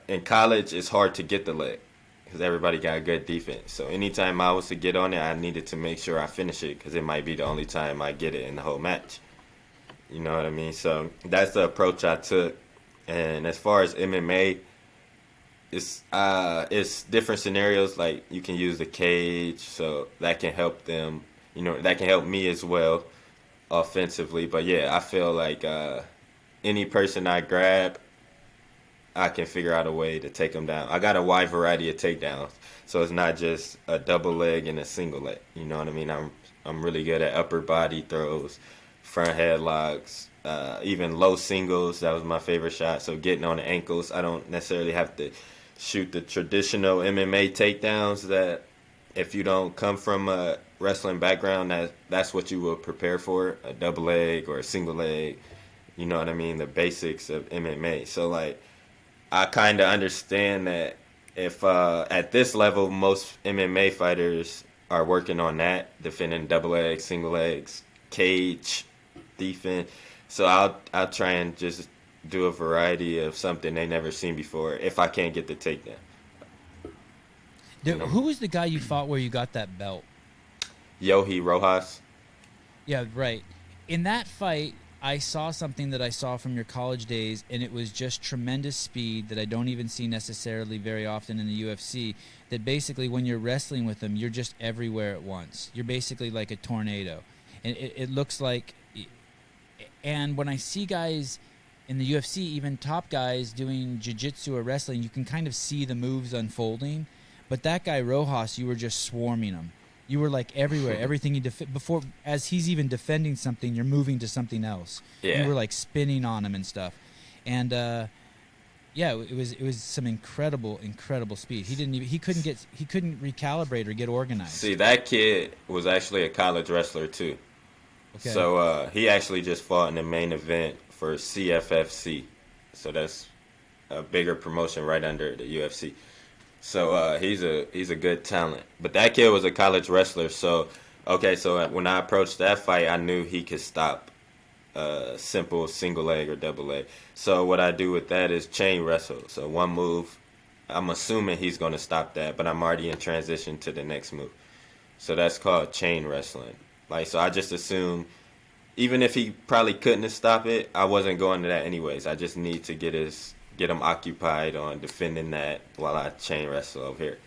in college, it's hard to get the leg because everybody got good defense. So anytime I was to get on it, I needed to make sure I finish it because it might be the only time I get it in the whole match. You know what I mean? So that's the approach I took. And as far as MMA, it's different scenarios. Like you can use the cage, so that can help them. You know, that can help me as well, offensively. But yeah, I feel like any person I grab, I can figure out a way to take them down. I got a wide variety of takedowns, so it's not just a double leg and a single leg. You know what I mean? I'm really good at upper body throws, front headlocks, even low singles. That was my favorite shot. So getting on the ankles, I don't necessarily have to shoot the traditional MMA takedowns that if you don't come from a wrestling background, that's what you will prepare for, a double leg or a single leg. You know what I mean? The basics of MMA. So like, I kind of understand that if at this level, most MMA fighters are working on that, defending double legs, single legs, cage, defense. So I'll try and just do a variety of something they never seen before if I can't get the takedown. Who was the guy you fought where you got that belt? Yohi Rojas. Yeah, right. In that fight, I saw something that I saw from your college days, and it was just tremendous speed that I don't even see necessarily very often in the UFC, that basically when you're wrestling with them, you're just everywhere at once. You're basically like a tornado. And it looks like... And when I see guys in the UFC, even top guys doing jiu-jitsu or wrestling, you can kind of see the moves unfolding. But that guy, Rojas, you were just swarming him. You were like everywhere. Everything before, as he's even defending something, you're moving to something else. Yeah. You were like spinning on him and stuff. And yeah, it was some incredible speed. He couldn't recalibrate or get organized. See, that kid was actually a college wrestler too. Okay. So he actually just fought in the main event for CFFC. So that's a bigger promotion right under the UFC. So he's a good talent. But that kid was a college wrestler. So when I approached that fight, I knew he could stop simple single leg or double leg. So what I do with that is chain wrestle. So one move, I'm assuming he's going to stop that, but I'm already in transition to the next move. So that's called chain wrestling. Like, so I just assume, even if he probably couldn't have stopped it, I wasn't going to that anyways. I just need to get him occupied on defending that while I chain wrestle over here.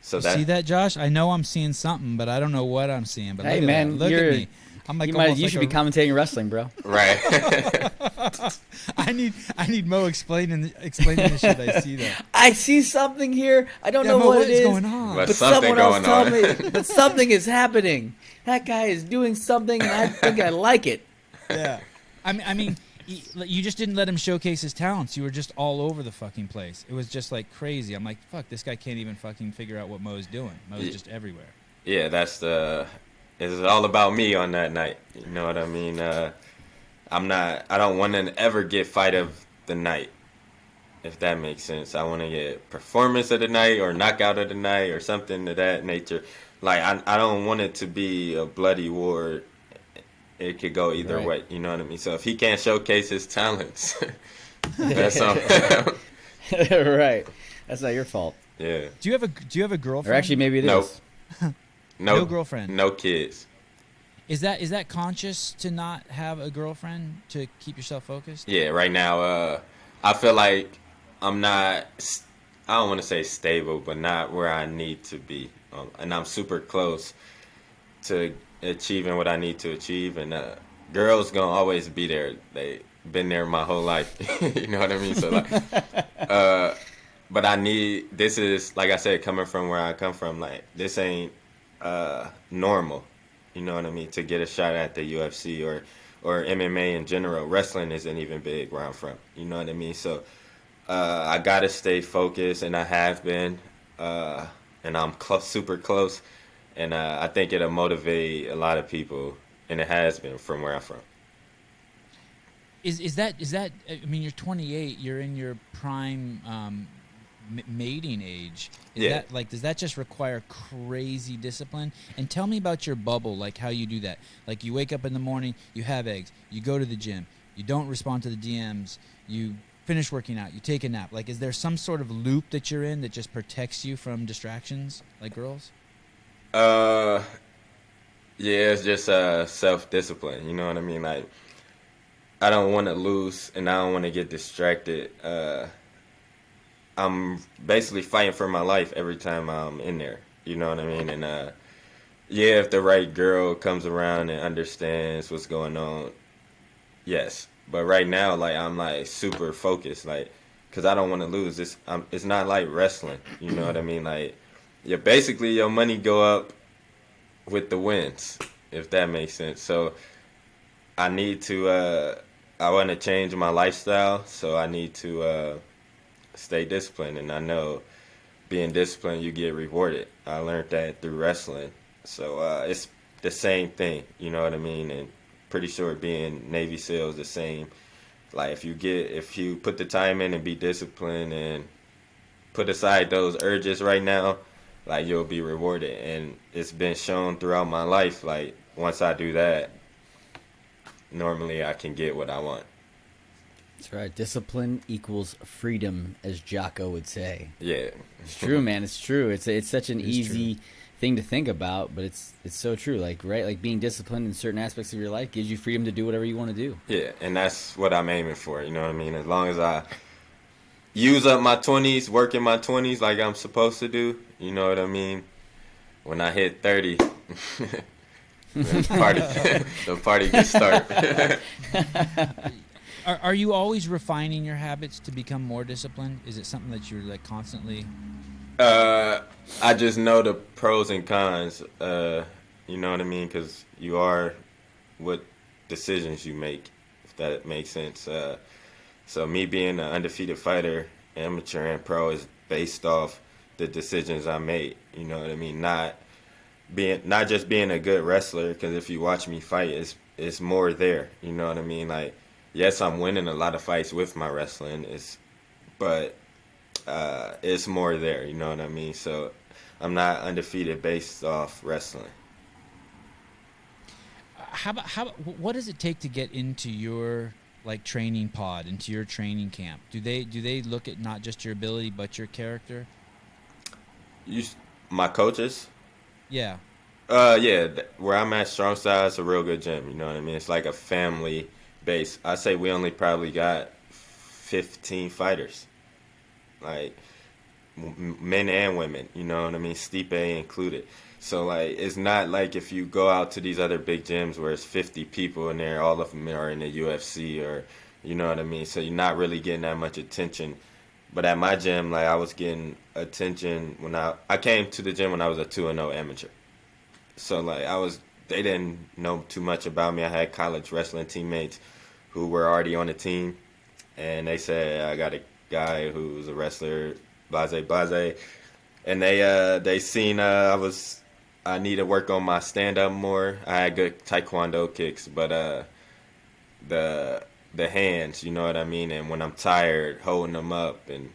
So you see that, Josh? I know I'm seeing something, but I don't know what I'm seeing. But hey, look man, look at me. I'm like you should be commentating wrestling, bro. Right. I need Mo explaining the shit I see there. I see something here. I don't know Mo, what it is is. going on? But But something someone else going tell on. me. But something is happening. That guy is doing something, and I think I like it. Yeah, I mean, you just didn't let him showcase his talents. You were just all over the fucking place. It was just like crazy. I'm like, fuck, this guy can't even fucking figure out what Mo's doing. Mo's just everywhere. Yeah, it's all about me on that night. You know what I mean? I don't want to ever get fight of the night, if that makes sense. I want to get performance of the night or knockout of the night or something of that nature. Like, I don't want it to be a bloody war. It could go either way. You know what I mean? So if he can't showcase his talents, that's on him. Right. That's not your fault. Yeah. Do you have a girlfriend? Or actually, maybe it is. Nope. No girlfriend. No kids. Is that conscious to not have a girlfriend to keep yourself focused? Yeah, right now, I feel like I'm not. I don't want to say stable, but not where I need to be, and I'm super close to achieving what I need to achieve. And girls gonna always be there. They been there my whole life. You know what I mean? So like, but I need. This is like I said, coming from where I come from. Like this ain't normal. You know what I mean? To get a shot at the UFC or MMA in general. Wrestling isn't even big where I'm from. You know what I mean? So I gotta stay focused, and I have been, and I'm super close, and I think it'll motivate a lot of people, and it has been from where I'm from. Is that I mean, you're 28. You're in your prime mating age. Is Yeah. that like, does that just require crazy discipline? And tell me about your bubble, like how you do that. Like you wake up in the morning, you have eggs, you go to the gym, you don't respond to the DMs, you finish working out, you take a nap. Like, is there some sort of loop that you're in that just protects you from distractions like girls? Uh, yeah, it's just self discipline. You know what I mean? Like I don't want to lose, and I don't want to get distracted. I'm basically fighting for my life every time I'm in there. You know what I mean? And yeah, if the right girl comes around and understands what's going on, yes. But right now, like I'm like super focused, like, cause I don't want to lose. It's not like wrestling. You know what I mean? Like, yeah, basically your money go up with the wins, if that makes sense. So I need to. I want to change my lifestyle, so I need to stay disciplined. And I know being disciplined, you get rewarded. I learned that through wrestling. So it's the same thing, you know what I mean? And pretty sure being Navy SEAL is the same. Like if you put the time in and be disciplined and put aside those urges right now, like you'll be rewarded. And it's been shown throughout my life. Like once I do that, normally I can get what I want. That's right. Discipline equals freedom, as Jocko would say. Yeah, It's true, man. It's true. It's such an It is easy thing to think about, but it's so true. Like, right? Like being disciplined in certain aspects of your life gives you freedom to do whatever you want to do. yeah, and that's what I'm aiming for. You know what I mean? As long as I use up my 20s, work in my 20s like I'm supposed to do, you know what I mean? When I hit 30, the party, the party can start. Are you always refining your habits to become more disciplined? Is it something that you're like constantly? I just know the pros and cons. You know what I mean? Because you are what decisions you make, if that makes sense. So me being an undefeated fighter, amateur and pro, is based off the decisions I made. You know what I mean? Not just being a good wrestler. Because if you watch me fight, it's more there. You know what I mean? Like, yes, I'm winning a lot of fights with my wrestling. But it's more there. You know what I mean? So I'm not undefeated based off wrestling. What does it take to get into your like training pod, into your training camp? Do they look at not just your ability but your character? My coaches. Yeah. Yeah, where I'm at, Strong Style, it's a real good gym. You know what I mean? It's like a family base. I say we only probably got 15 fighters, like men and women. You know what I mean? Stipe included. So like, it's not like if you go out to these other big gyms where it's 50 people in there, all of them are in the UFC or, you know what I mean? So you're not really getting that much attention. But at my gym, like I was getting attention when I came to the gym when I was a 2-0 amateur. So like they didn't know too much about me. I had college wrestling teammates who were already on the team, and they said I got a guy who's a wrestler, blase, and they seen I need to work on my stand up more. I had good taekwondo kicks, but the hands, you know what I mean, and when I'm tired, holding them up and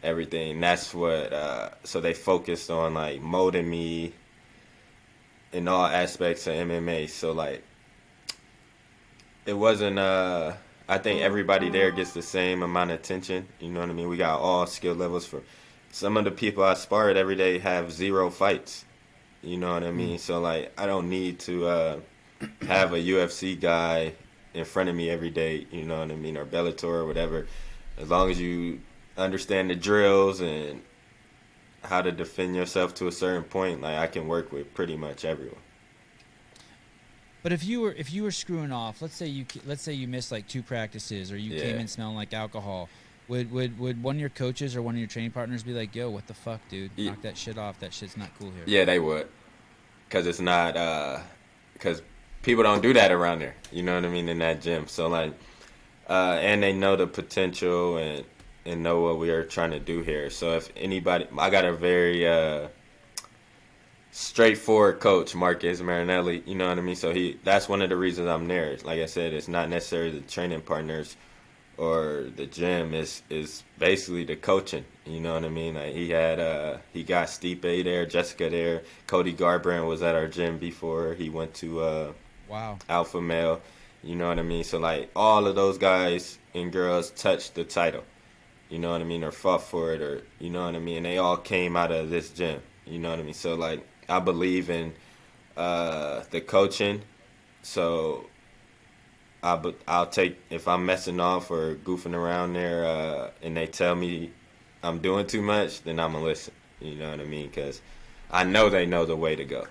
everything. That's what. So they focused on like molding me in all aspects of MMA. So like, it wasn't. I think everybody there gets the same amount of attention. You know what I mean? We got all skill levels. For some of the people I sparred every day have 0 fights. You know what I mean? So like, I don't need to have a UFC guy in front of me every day, you know what I mean, or Bellator or whatever. As long as you understand the drills and how to defend yourself to a certain point, like I can work with pretty much everyone. But if you were screwing off, let's say you missed like 2 practices, or you came in smelling like alcohol, would one of your coaches or one of your training partners be like, "Yo, what the fuck, dude? Knock that shit off. That shit's not cool here." Yeah, they would, because it's not because people don't do that around there. You know what I mean, in that gym. So like, and they know the potential and know what we are trying to do here. So if anybody, I got a very straightforward coach, Marcus Marinelli, you know what I mean? So that's one of the reasons I'm there. Like I said, it's not necessarily the training partners or the gym, is basically the coaching, you know what I mean? Like he got Stipe there, Jessica there, Cody Garbrandt was at our gym before he went to Wow. Alpha Male, you know what I mean? So like all of those guys and girls touched the title, you know what I mean, or fought for it, or you know what I mean, and they all came out of this gym, you know what I mean? So like I believe in the coaching, so I'll take, if I'm messing off or goofing around there, and they tell me I'm doing too much, then I'm gonna listen. You know what I mean? Because I know they know the way to go.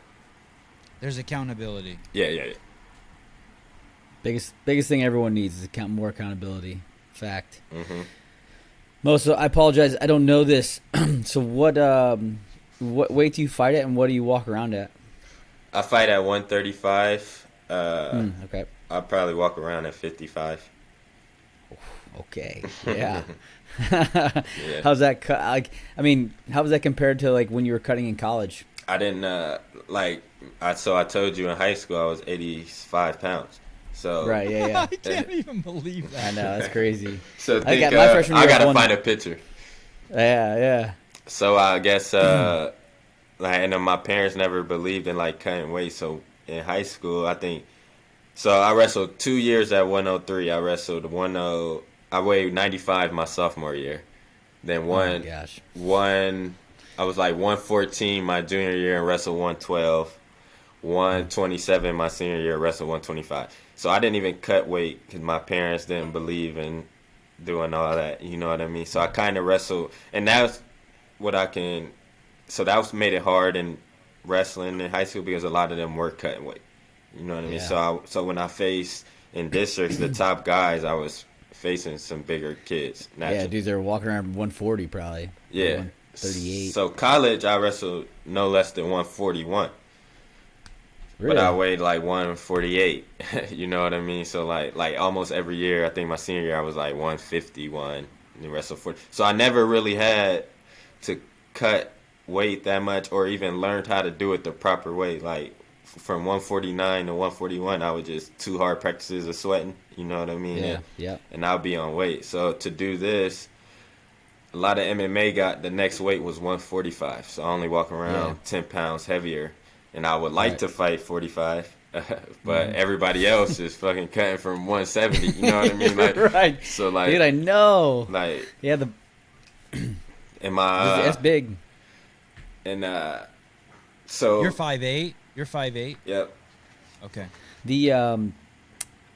There's accountability. Yeah. Biggest thing everyone needs is more accountability. Fact. Mm-hmm. Mo, I apologize. I don't know this. So what weight do you fight at, and what do you walk around at? I fight at 135. Okay. I'll probably walk around at 55. Okay. Yeah. Yeah. How's that? How was that compared to like when you were cutting in college? I didn't So I told you in high school I was 85 pounds. So Right. Yeah. I can't even believe that. I know, that's crazy. So I got my freshman year. I gotta find a picture. Yeah. So I guess and then my parents never believed in like cutting weight. So in high school, I think, so I wrestled 2 years at 103. I wrestled I weighed 95 my sophomore year. Then Oh my gosh. I was like 114 my junior year and wrestled 112. 127 my senior year, wrestled 125. So I didn't even cut weight because my parents didn't believe in doing all that. You know what I mean? So I kind of wrestled, and that's what so that made it hard in wrestling in high school because a lot of them were cutting weight. You know what I mean? Yeah. So when I faced in districts the top guys, I was facing some bigger kids. Yeah, dudes are walking around 140 probably. Yeah. 138. So college, I wrestled no less than 141. Really? But I weighed like 148. You know what I mean? So like almost every year, I think my senior year I was like 151 and the rest of 40. So I never really had to cut weight that much or even learned how to do it the proper way. Like from 149 to 141, I was just 2 hard practices of sweating. You know what I mean? Yeah. And I'll be on weight. So to do this, a lot of MMA the next weight was 145. So I only walk around 10 pounds heavier. And I would like to fight 45, but everybody else is fucking cutting from 170. You know what I mean? Like, right. So like, dude, I know. Like, yeah, that's big. And so You're 5'8". You're 5'8". Yep. Okay. The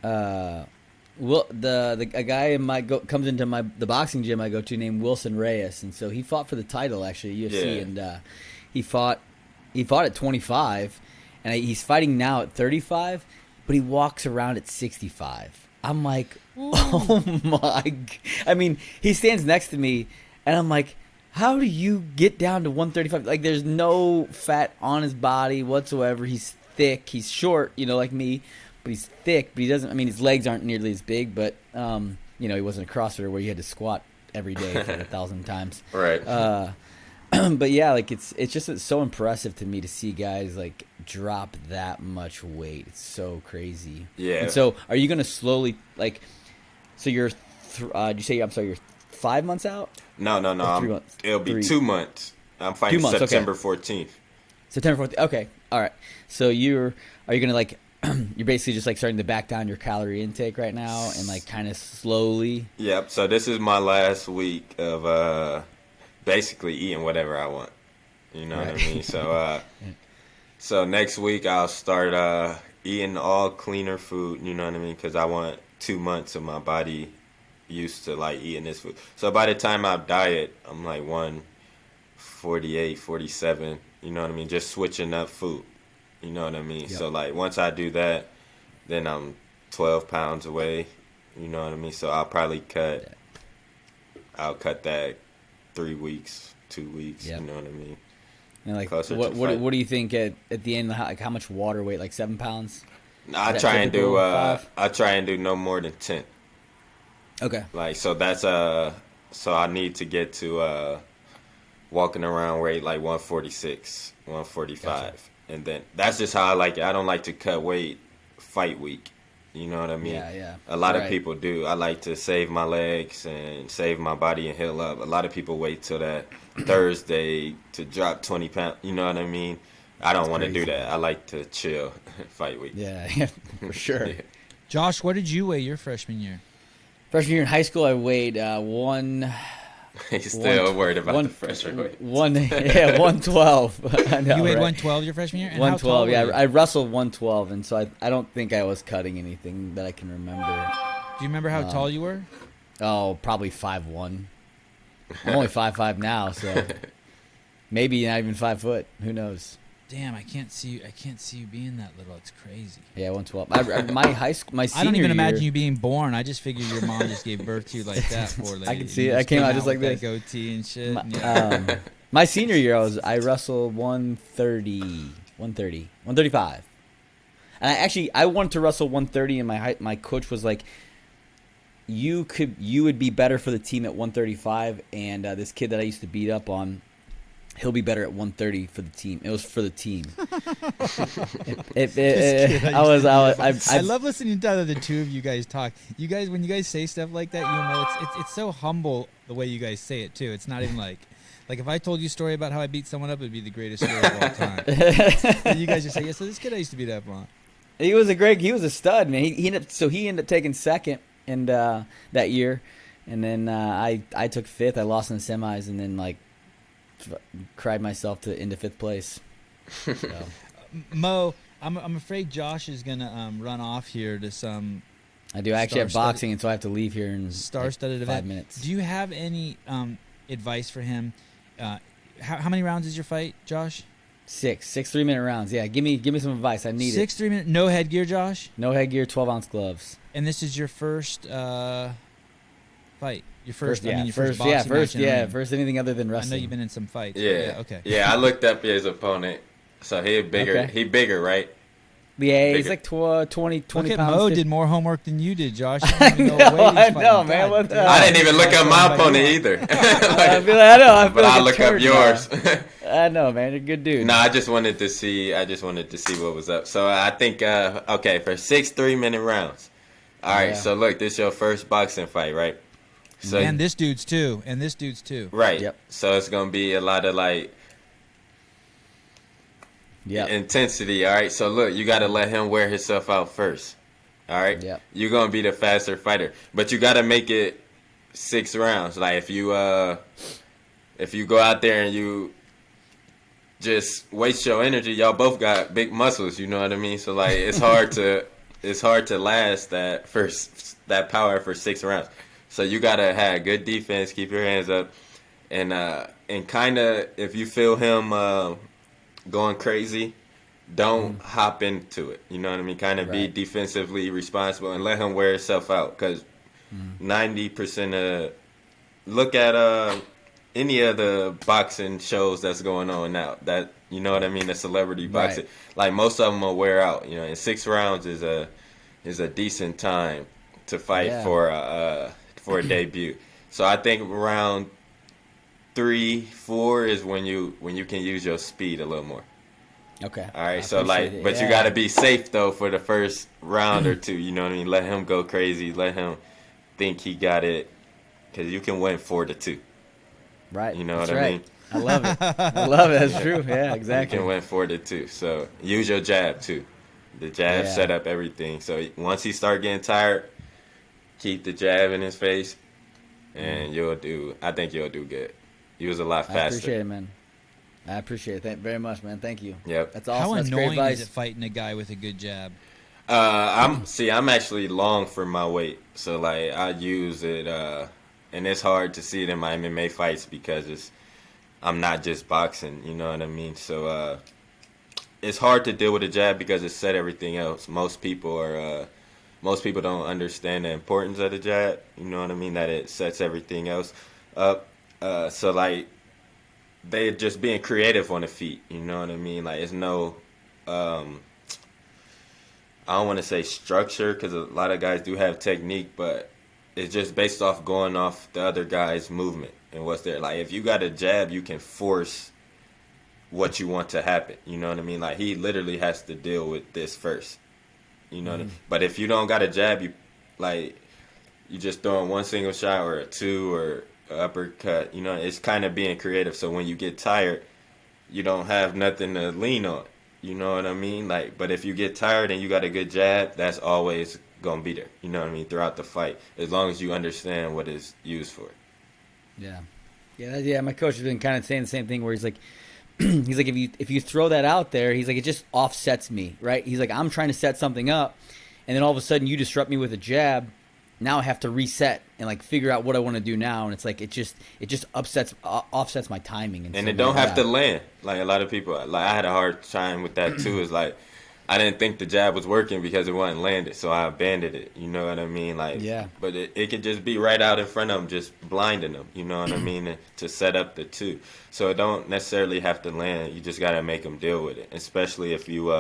a guy in comes into the boxing gym I go to named Wilson Reyes, and so he fought for the title actually at UFC, and he fought at 25, and he's fighting now at 35, but he walks around at 65. I'm like, oh my! I mean, he stands next to me, and I'm like, how do you get down to 135? Like, there's no fat on his body whatsoever. He's thick. He's short, like me, but he's thick. But he doesn't. I mean, his legs aren't nearly as big, but he wasn't a CrossFitter where you had to squat every day for 1,000 times. Right. But yeah, like it's so impressive to me to see guys like drop that much weight. It's so crazy. Yeah. And so, are you gonna slowly So you're, did you say you're 5 months out? No. 3 months. It'll be 2 months. I'm fighting 2 months, September 14th. September 14th. Okay. All right. So are you gonna you're basically just starting to back down your calorie intake right now and kind of slowly. Yep. So this is my last week of basically eating whatever I want. You know what I mean? So so next week I'll start eating all cleaner food. You know what I mean? Because I want 2 months of my body used to like eating this food. So by the time I diet, I'm like 148, 47. You know what I mean? Just switching up food. You know what I mean? Yep. So like once I do that, then I'm 12 pounds away. You know what I mean? So I'll cut that 3 weeks, 2 weeks. Yep. You know what I mean? And like, Closer to what do you think at the end? Like how much water weight? Like 7 pounds? I that try and typical, do 5? I try and do no more than 10. Okay. Like so that's so I need to get to walking around weight like 146, 145. Gotcha. And then that's just how I like it. I don't like to cut weight fight week. You know what I mean? Yeah. A lot of Right. people do. I like to save my legs and save my body and heal up. A lot of people wait till that Thursday to drop 20 pounds. You know what I mean? I don't want to do crazy. that. I like to chill fight week. Yeah, for sure. Yeah. Josh, what did you weigh your freshman year? Freshman year in high school, I weighed one. He's still worried about one, the freshman weight. 112. I know, You weighed right? 112 your freshman year? And how 112. tall Yeah, were you? I wrestled 112, and so I don't think I was cutting anything that I can remember. Do you remember how tall you were? Oh, probably 5'1". I'm only 5'5" now, so maybe not even 5 foot. Who knows? Damn, I can't see you being that little. It's crazy. Yeah, 112. My high school, my senior I don't even year, imagine you being born. I just figured your mom just gave birth to you like that, poor lady. I can see You it. I came out just with like that this. goatee and shit. My, Yeah. my senior year, I wrestled 135. And I wanted to wrestle 130, and my coach was like, you would be better for the team at 135, and this kid that I used to beat up on, he'll be better at 130 for the team. It was for the team. I love listening to the two of you guys talk. You guys, when you guys say stuff like that, you know, it's so humble the way you guys say it too. It's not even like if I told you a story about how I beat someone up, it'd be the greatest story of all time. And you guys just say, yeah, so this kid I used to beat up on. He was a stud, man. He ended up taking second and that year, and then I took fifth. I lost in the semis, and then cried myself into fifth place. So. Mo, I'm afraid Josh is gonna run off here to some. I do. I actually have boxing, and so I have to leave here in star-studded 5 event. minutes. Do you have any advice for him? How many rounds is your fight, Josh? 6 3-minute rounds. Yeah, give me some advice. I need 6 3-minute, no headgear, Josh. No headgear, 12-ounce gloves. And this is your first fight. Your first, First boxing match in a ring. first anything other than I know wrestling. you've been in some fights. Yeah. Okay. Yeah, I looked up his opponent. So he bigger. Okay. He bigger, right? Yeah, he's Bigger. like 20 Look at pounds. Mo 50 did more homework than you did, Josh. You I don't even know, what weight he's I know, fighting. man. God What the damn. hell? I didn't even look up my opponent either. I feel like I feel But like I a look up turd yours. now. I know, man. You're a good dude. No, I just wanted to see what was up. So I think okay, for 6 3-minute rounds. All right, Yeah. so look, this is your first boxing fight, right? So And this dude's too. right. Yep. So it's gonna be a lot of Yeah. intensity. All right. So look, you gotta let him wear himself out first. All right. Yep. You're gonna be the faster fighter, but you gotta make it 6 rounds. Like if you go out there and you just waste your energy, y'all both got big muscles. You know what I mean? So like it's hard to last that power for 6 rounds. So you gotta have good defense, keep your hands up, and kind of if you feel him going crazy, don't hop into it. You know what I mean? Kind of be Right. defensively responsible and let him wear himself out. Because 90% of look at any of the boxing shows that's going on now. That you know what I mean? The celebrity boxing, like most of them will wear out. You know, and 6 rounds is a decent time to fight Yeah. for a debut. So I think around 3, 4 is when you can use your speed a little more. Okay. All right, I so appreciate it. but you Yeah. got to be safe though for the first round or two. You know what I mean? Let him go crazy. Let him think he got it, because you can win 4-2. Right. You know That's what I right. mean? I love it. I love it. That's true. Yeah, exactly. You can win 4-2. So use your jab too. The jab Yeah. set up everything. So once he start getting tired, keep the jab in his face, and I think you'll do good. You was a lot faster. I appreciate it, man. I appreciate it very much, man. Thank you. Yep. That's awesome. How That's great annoying advice. is it fighting a guy with a good jab? I'm actually long for my weight, so like I use it, and it's hard to see it in my MMA fights because I'm not just boxing, you know what I mean? So it's hard to deal with a jab because it set everything else. Most people don't understand the importance of the jab, you know what I mean? That it sets everything else up. So like they just being creative on the feet, you know what I mean? Like it's no. Um, I don't want to say structure because a lot of guys do have technique, but it's just based off going off the other guy's movement and what's there. Like if you got a jab, you can force what you want to happen. You know what I mean? Like he literally has to deal with this first. You know what I mean? But if you don't got a jab, you just throwing one single shot or a two or a uppercut. You know, it's kind of being creative. So when you get tired, you don't have nothing to lean on. You know what I mean? Like, but if you get tired and you got a good jab, that's always gonna be there. You know what I mean? Throughout the fight, as long as you understand what it's used for. Yeah, yeah. My coach has been kind of saying the same thing where he's like, he's like, if you throw that out there, he's like, it just offsets me, right? He's like, I'm trying to set something up, and then all of a sudden you disrupt me with a jab. Now I have to reset and like figure out what I want to do now, and it's like it just offsets my timing, And it don't have to land. Like a lot of people, like I had a hard time with that too. Is like I didn't think the jab was working because it wasn't landed, so I abandoned it. You know what I mean? Like, yeah. But it could just be right out in front of them, just blinding them. You know what I mean? And to set up the two, so it don't necessarily have to land. You just gotta make them deal with it, especially if you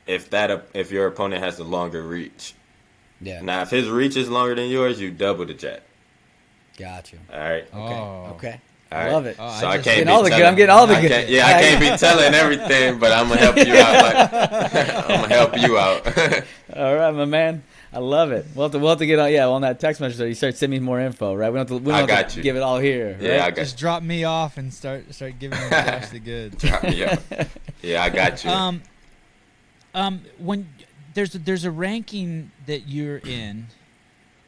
if your opponent has a longer reach. Yeah. Now, if his reach is longer than yours, you double the jab. Got you. All right. Okay. All I right. love it. So I I just- can't Getting be all the good. telling- I'm getting all the I good. can't- Yeah, I can't be telling everything, but I'm gonna help you out. I'm gonna help you out. All right, my man. I love it. We'll have to get on. Yeah, on that text message, you start sending me more info, right? We don't have to, I got to you. give it all here. Yeah, right? I got Just drop me off and start giving me Josh the good. you. Yeah, I got you. When there's a ranking that you're in,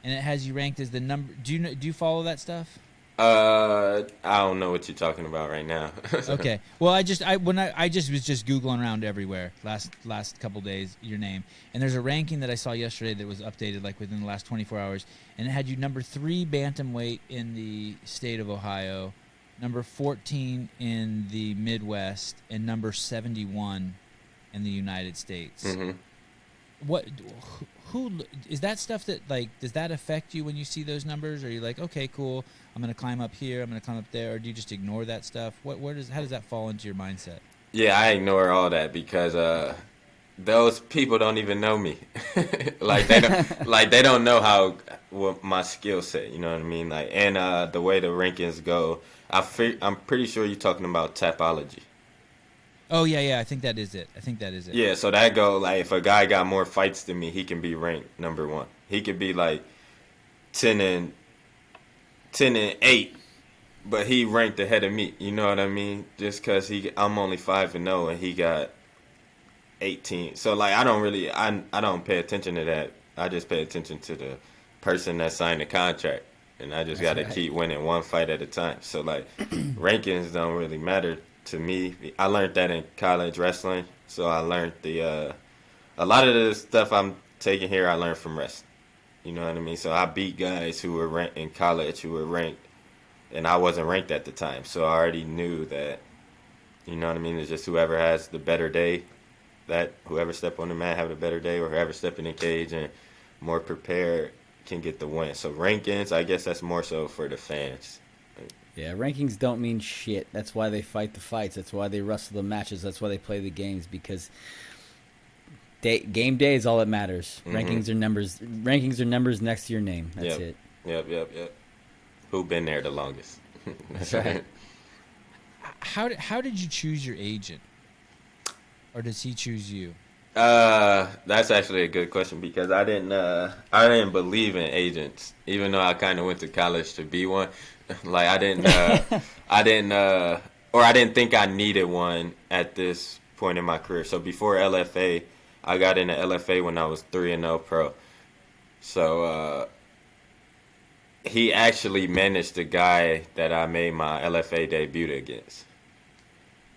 and it has you ranked as the number. Do you follow that stuff? I don't know what you're talking about right now. Okay. Well, I just was googling around everywhere last couple days your name, and there's a ranking that I saw yesterday that was updated like within the last 24 hours, and it had you number 3 bantamweight in the state of Ohio, number 14 in the Midwest, and number 71 in the United States. Mm-hmm. What? Who is that stuff that like? Does that affect you when you see those numbers? Or are you like, okay, cool, I'm gonna climb up here, I'm gonna climb up there, or do you just ignore that stuff? How does that fall into your mindset? Yeah, I ignore all that because those people don't even know me. Like they don't know what my skill set. You know what I mean? Like and the way the rankings go, I'm pretty sure you're talking about Tapology. Oh yeah, I think that is it. Yeah, so that go like if a guy got more fights than me, he can be ranked number 1. He could be like 10 and 8, but he ranked ahead of me. You know what I mean? Just because I'm only 5-0 and he got 18. So like I don't pay attention to that. I just pay attention to the person that signed the contract, and I just got to keep winning one fight at a time. So like rankings don't really matter to me. I learned that in college wrestling. So I learned a lot of the stuff I'm taking here I learned from wrestling. You know what I mean? So I beat guys who were ranked in college who were ranked, and I wasn't ranked at the time. So I already knew that, you know what I mean? It's just whoever has the better day, that whoever step on the mat have a better day, or whoever step in the cage and more prepared can get the win. So rankings, I guess that's more so for the fans. Yeah, rankings don't mean shit. That's why they fight the fights. That's why they wrestle the matches. That's why they play the games, because game day is all that matters. Mm-hmm. Rankings are numbers. Rankings are numbers next to your name. That's it. Yep. Who been there the longest? That's right. How did you choose your agent, or does he choose you? That's actually a good question because I didn't believe in agents, even though I kind of went to college to be one. Like I didn't think I needed one at this point in my career. So before LFA, I got into LFA when I was 3-0 pro. So he actually managed the guy that I made my LFA debut against.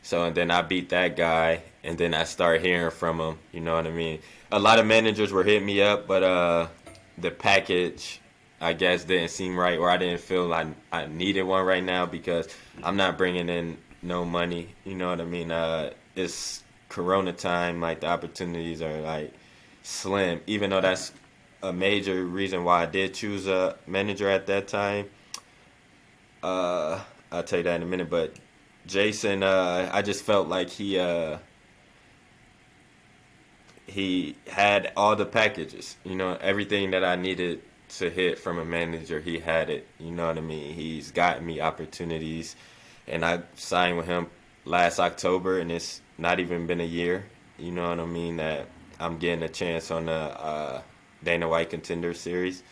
So and then I beat that guy, and then I started hearing from him. You know what I mean? A lot of managers were hitting me up, but the package, I guess, didn't seem right, or I didn't feel like I needed one right now because I'm not bringing in no money. You know what I mean? It's Corona time. Like, the opportunities are like slim. Even though that's a major reason why I did choose a manager at that time. I'll tell you that in a minute. But Jason, I just felt like he had all the packages. You know, everything that I needed to hit from a manager, he had it. You know what I mean? He's gotten me opportunities, and I signed with him last October, and it's not even been a year. You know what I mean? That I'm getting a chance on the Dana White Contender Series.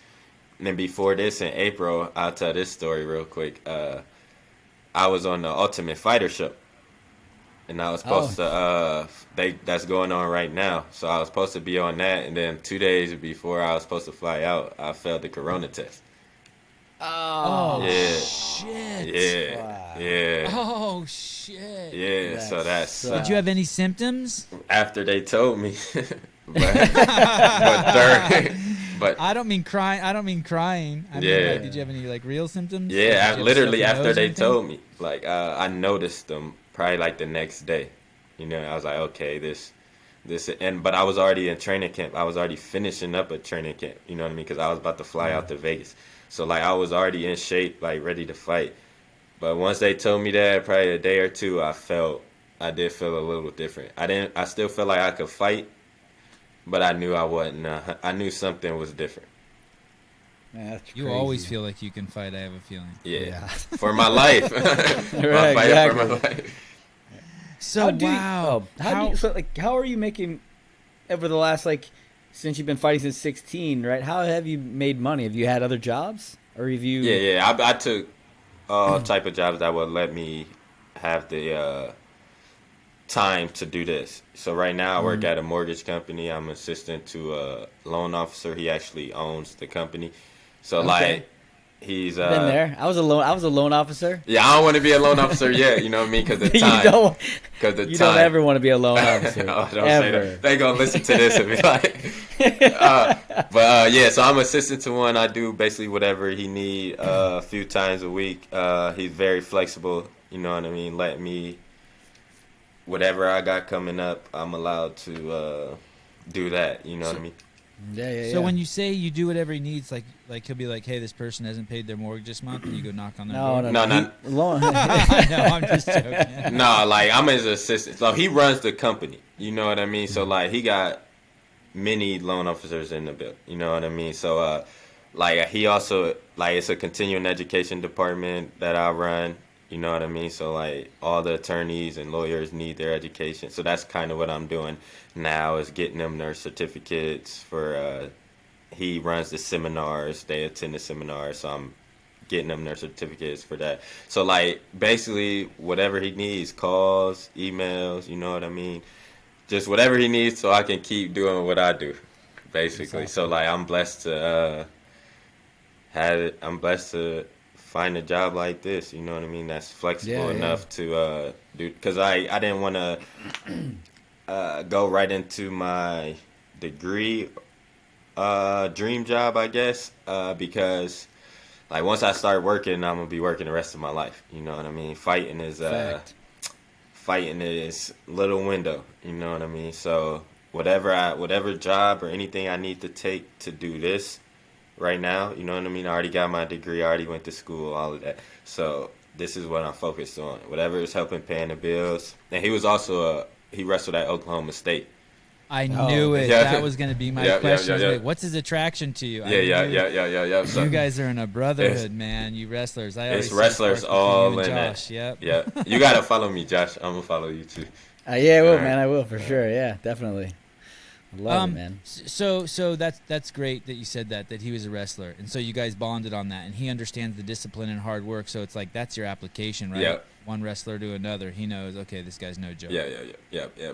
And then before this, in April, I'll tell this story real quick. I was on the Ultimate Fighter show, and I was supposed to that's going on right now. So I was supposed to be on that, and then 2 days before I was supposed to fly out, I failed the Corona test. Oh, Yeah. shit. Yeah, Wow. yeah, Oh shit. yeah. So that's Did you have any symptoms? after they told me, but during, but I don't mean crying. I mean, Yeah. like, did you have any like real symptoms? Like, yeah, did you have literally stuffy after nose or they anything? told me, like I noticed them probably like the next day. You know, I was like, okay, this, but I was already in training camp. I was already finishing up a training camp. You know what I mean? Because I was about to fly out to Vegas, so like I was already in shape, like ready to fight. But once they told me that, probably a day or two, I did feel a little different. I still felt like I could fight, but I knew I wasn't. I knew something was different. Man, that's You crazy. always feel like you can fight. I have a feeling. Yeah, for my life. Right, My fight exactly. for my life. So How do wow. You, how do you, so like how are you making over the last since you've been fighting since 16, right? How have you made money? Have you had other jobs or have you? Yeah. I took all type of jobs that would let me have the time to do this. So right now I work at a mortgage company. I'm assistant to a loan officer. He actually owns the company. So Okay. like he's Been there. I was a loan officer. Yeah, I don't want to be a loan officer yet. You know what I mean? Because the you time. don't. Because the You time. don't ever want to be a loan officer. Oh, don't ever. say that. They gonna listen to this and be like, yeah. So I'm assistant to one. I do basically whatever he need a few times a week. He's very flexible. You know what I mean? Let me whatever I got coming up. I'm allowed to do that. You know what I mean? Yeah. So when you say you do whatever he needs, like he'll be like, "Hey, this person hasn't paid their mortgage this month," and you go knock on their door. No. Loan. I know, I'm just joking. No, like I'm his assistant. So he runs the company. You know what I mean? So like he got many loan officers in the bill. You know what I mean? So like he also like it's a continuing education department that I run. You know what I mean? So like all the attorneys and lawyers need their education. So that's kind of what I'm doing now is getting them their certificates for he runs the seminars. They attend the seminars. So I'm getting them their certificates for that. So like basically whatever he needs, calls, emails, you know what I mean? Just whatever he needs so I can keep doing what I do. Basically. So like I'm blessed to I'm blessed to find a job like this, you know what I mean? That's flexible enough to do cuz I didn't want to go right into my degree dream job, I guess, because like once I start working, I'm gonna be working the rest of my life. You know what I mean? Fighting is little window. You know what I mean? So whatever job or anything I need to take to do this right now, you know what I mean? I already got my degree. I already went to school. All of that. So this is what I'm focused on. Whatever is helping paying the bills. And he was also he wrestled at Oklahoma State. I knew it. Yeah. That was going to be my question. Wait, what's his attraction to you? Yeah. So, you guys are in a brotherhood, man. You wrestlers. It's wrestlers all in Josh. that. Yep. Yeah. You got to follow me, Josh. I'm going to follow you too. Yeah, I will, All right. man. I will for sure. Yeah, definitely. I love it, man. So that's great that you said that he was a wrestler, and so you guys bonded on that, and he understands the discipline and hard work. So it's like that's your application, right? Yep. One wrestler to another. He knows. Okay, this guy's no joke. Yeah.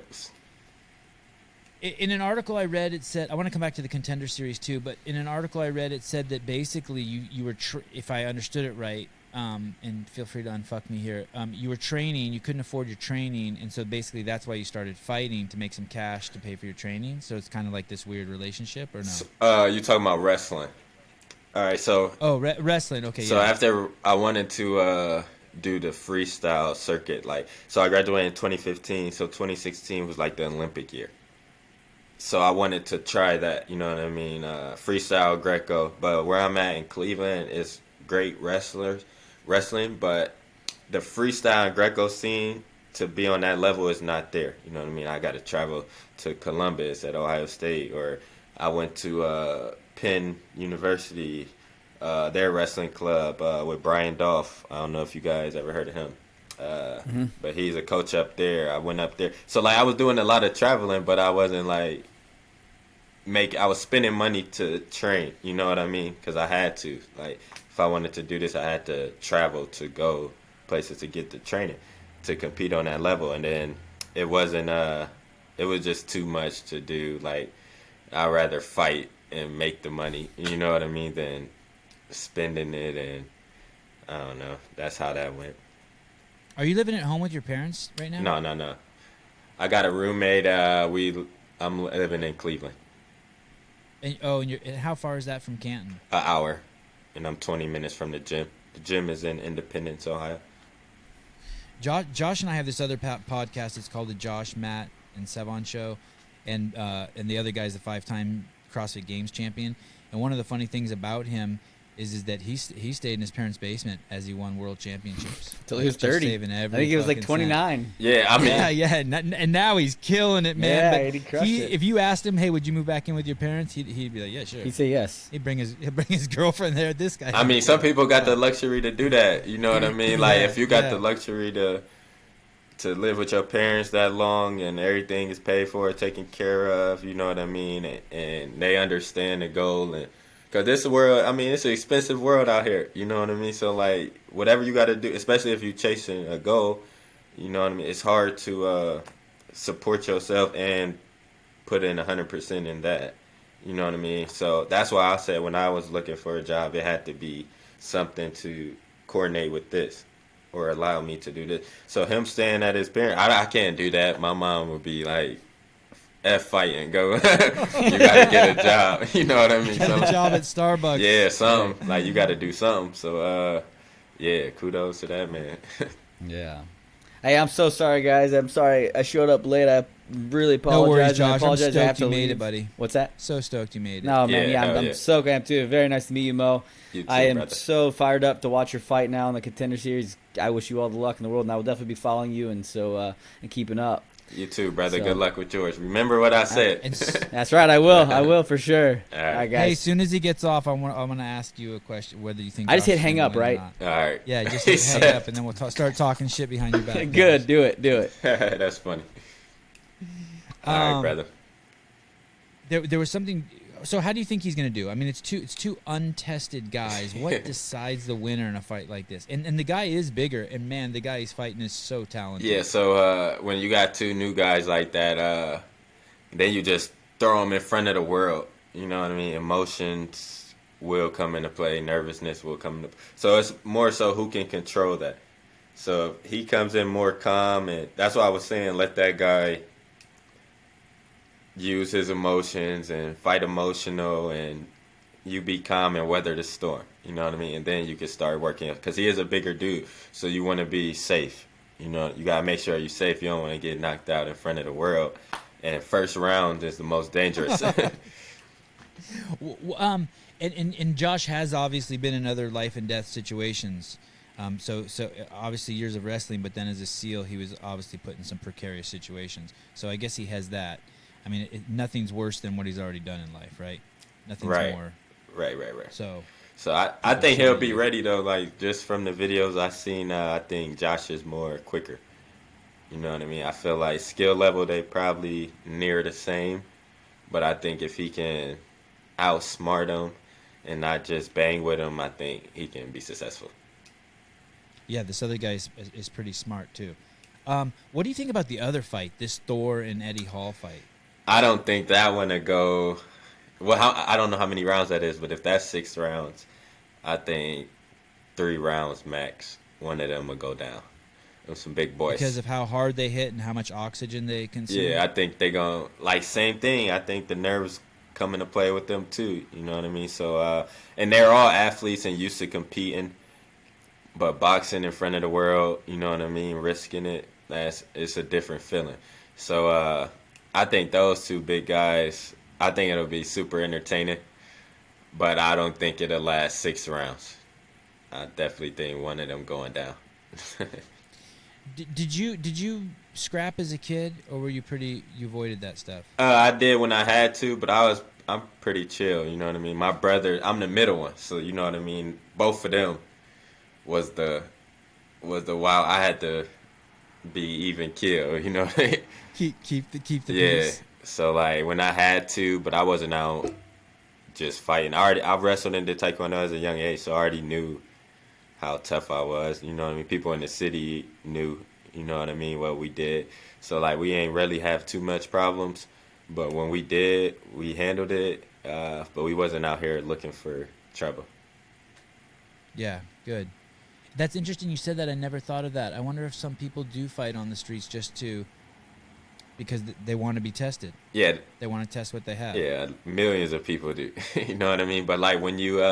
In an article I read, it said, I want to come back to the Contender Series too, but in an article I read, it said that basically you were, if I understood it right, and feel free to unfuck me here. You were training, you couldn't afford your training, and so basically that's why you started fighting to make some cash to pay for your training. So it's kind of like this weird relationship, or no? You talking about wrestling? All right, so Oh, wrestling. Okay, so yeah. after I wanted to do the freestyle circuit, like, so I graduated in 2015, so 2016 was like the Olympic year. So I wanted to try that, you know what I mean? Freestyle Greco, but where I'm at in Cleveland is great wrestling, but the freestyle and Greco scene to be on that level is not there. You know what I mean? I got to travel to Columbus at Ohio State, or I went to Penn University, their wrestling club with Brian Dolph. I don't know if you guys ever heard of him. But he's a coach up there. I went up there. So like I was doing a lot of traveling, but I wasn't like I was spending money to train, you know what I mean? Because I had to. Like, if I wanted to do this, I had to travel to go places to get the training to compete on that level. And then it wasn't, it was just too much to do. Like, I'd rather fight and make the money, you know what I mean, than spending it. And I don't know. That's how that went. Are you living at home with your parents right now? No. I got a roommate. I'm living in Cleveland. And how far is that from Canton? An hour, and I'm 20 minutes from the gym. The gym is in Independence, Ohio. Josh and I have this other podcast. It's called the Josh, Matt, and Sevan Show, and the other guy's the 5-time CrossFit Games champion. And one of the funny things about him is that he stayed in his parents' basement as he won world championships Until he was 30. I think he was like 29. Yeah, I mean, yeah, and now he's killing it, man. Yeah, But he crushed it. if you asked him, hey, would you move back in with your parents? He'd be like, yeah, sure. He'd say yes. He'd bring his girlfriend there. This guy. I mean, some people got the luxury to do that. You know what I mean? Like, if you got the luxury to live with your parents that long and everything is paid for, taken care of, you know what I mean, and they understand the goal and. Because this world, I mean, it's an expensive world out here. You know what I mean? So, like, whatever you got to do, especially if you're chasing a goal, you know what I mean? It's hard to support yourself and put in 100% in that. You know what I mean? So, that's why I said when I was looking for a job, it had to be something to coordinate with this or allow me to do this. So, him staying at his parents, I can't do that. My mom would be like, F fighting, go. You gotta get a job. You know what I mean? Get a job at Starbucks. Yeah, something. Like, you gotta do something. So, yeah, kudos to that man. Yeah. Hey, I'm so sorry, guys. I'm sorry I showed up late. I really apologize. No worries, and I Josh. I'm apologize. I have stoked to you made leave. it, buddy. What's that? So stoked you made it. No, man. Yeah, I'm yeah. so glad too. Very nice to meet you, Mo. You too, I am brother. so fired up to watch your fight now in the Contender Series. I wish you all the luck in the world, and I will definitely be following you and and keeping up. You too, brother. So- Good luck with yours. Remember what I said. And That's right. I will. I will for sure. All right. All right, hey, as guys. soon as he gets off, I'm gonna ask you a question. Whether you think I just Josh hit is hang gonna up, win or right? not. All right. Yeah, just He hit hang said- up, and then we'll start talking shit behind your back. Good. Do it. Do it. That's funny. All right, brother. There was something. So how do you think he's gonna do? I mean, it's two untested guys. What decides the winner in a fight like this? And the guy is bigger, and man, the guy he's fighting is so talented. Yeah, so when you got two new guys like that, then you just throw them in front of the world. You know what I mean? Emotions will come into play. Nervousness will come into So it's more so who can control that. So if he comes in more calm, and that's why I was saying let that guy use his emotions and fight emotional, and you be calm and weather the storm. You know what I mean? And then you can start working, because he is a bigger dude, so you want to be safe. You know, you got to make sure you're safe. You don't want to get knocked out in front of the world. And first round is the most dangerous. And Josh has obviously been in other life and death situations. So obviously years of wrestling, but then as a SEAL, he was obviously put in some precarious situations. So I guess he has that. I mean, nothing's worse than what he's already done in life, right? Nothing's Right. more. Right. So I think he'll be ready, though. Like, just from the videos I've seen, I think Josh is more quicker. You know what I mean? I feel like skill level, they probably near the same. But I think if he can outsmart him and not just bang with him, I think he can be successful. yeah, this other guy is pretty smart too. What do you think about the other fight, this Thor and Eddie Hall fight? I don't think that one to go. Well, I don't know how many rounds that is, but if that's 6 rounds, I think 3 rounds max, one of them would go down. Them some big boys. Because of how hard they hit and how much oxygen they consume. Yeah, I think they gonna like same thing. I think the nerves come into play with them too. You know what I mean? So and they're all athletes and used to competing, but boxing in front of the world, you know what I mean, risking it, it's a different feeling. So I think those two big guys, I think it'll be super entertaining, but I don't think it'll last 6 rounds. I definitely think one of them going down. Did you scrap as a kid, or were you you avoided that stuff? I did when I had to, but I'm pretty chill. You know what I mean. My brother, I'm the middle one, so you know what I mean. Both of them was the wild. I had to be even kill. You know what I mean. Keep the Yeah. peace. So like when I had to, but I wasn't out just fighting. I wrestled and did taekwondo as a young age, so I already knew how tough I was. You know what I mean? People in the city knew, you know what I mean, what we did. So, like, we ain't really have too much problems. But when we did, we handled it. But we wasn't out here looking for trouble. Yeah, good. That's interesting you said that. I never thought of that. I wonder if some people do fight on the streets because they want to be tested. Yeah. They want to test what they have. Yeah, millions of people do. You know what I mean? But, like, when you...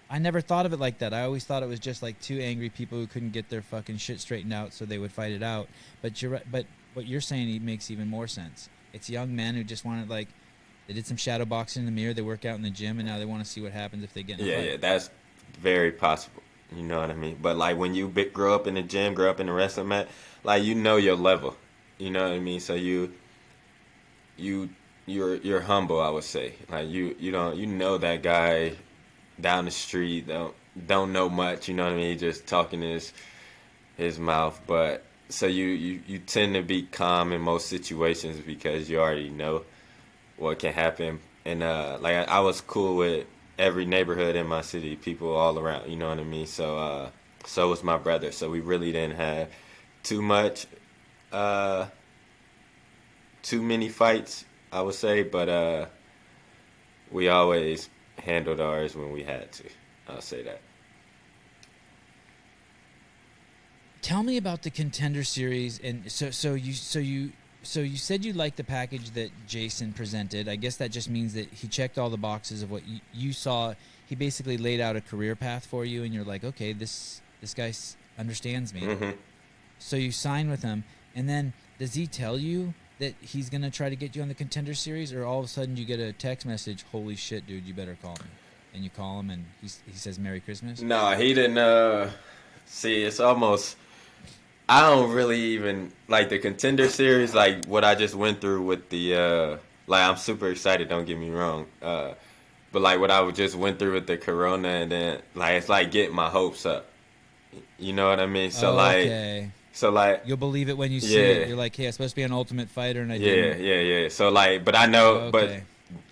I never thought of it like that. I always thought it was just like two angry people who couldn't get their fucking shit straightened out, so they would fight it out. But you're right. But what you're saying makes even more sense. It's young men who just wanted, like, they did some shadow boxing in the mirror, they work out in the gym, and now they want to see what happens if they get in a fight. Yeah, that's very possible. You know what I mean? But, like, when you grow up in the gym, grow up in the wrestling mat, like, you know your level. You know what I mean? So you're humble, I would say. Like, you know that guy down the street don't know much, you know what I mean, just talking his mouth, but so you tend to be calm in most situations because you already know what can happen. And like I was cool with every neighborhood in my city, people all around, you know what I mean. So so was my brother, so we really didn't have too many fights, I would say, but we always handled ours when we had to. I'll say that. Tell me about the Contender Series, and so you said you liked the package that Jason presented. I guess that just means that he checked all the boxes of what you saw. He basically laid out a career path for you, and you're like, okay, this guy understands me. Mm-hmm. So you sign with him, and then does he tell you that he's going to try to get you on the Contender Series, or all of a sudden you get a text message, holy shit, dude, you better call me. And you call him, and he says Merry Christmas? No, he didn't. See, it's almost... I don't really even... Like, the Contender Series, like, what I just went through with the... like, I'm super excited, don't get me wrong. But, like, what I just went through with the Corona, and then, like, it's like getting my hopes up. You know what I mean? So, okay. So, like... You'll believe it when you see it. You're like, hey, I'm supposed to be an Ultimate Fighter, and I didn't. Yeah. So, like, but I know... Okay.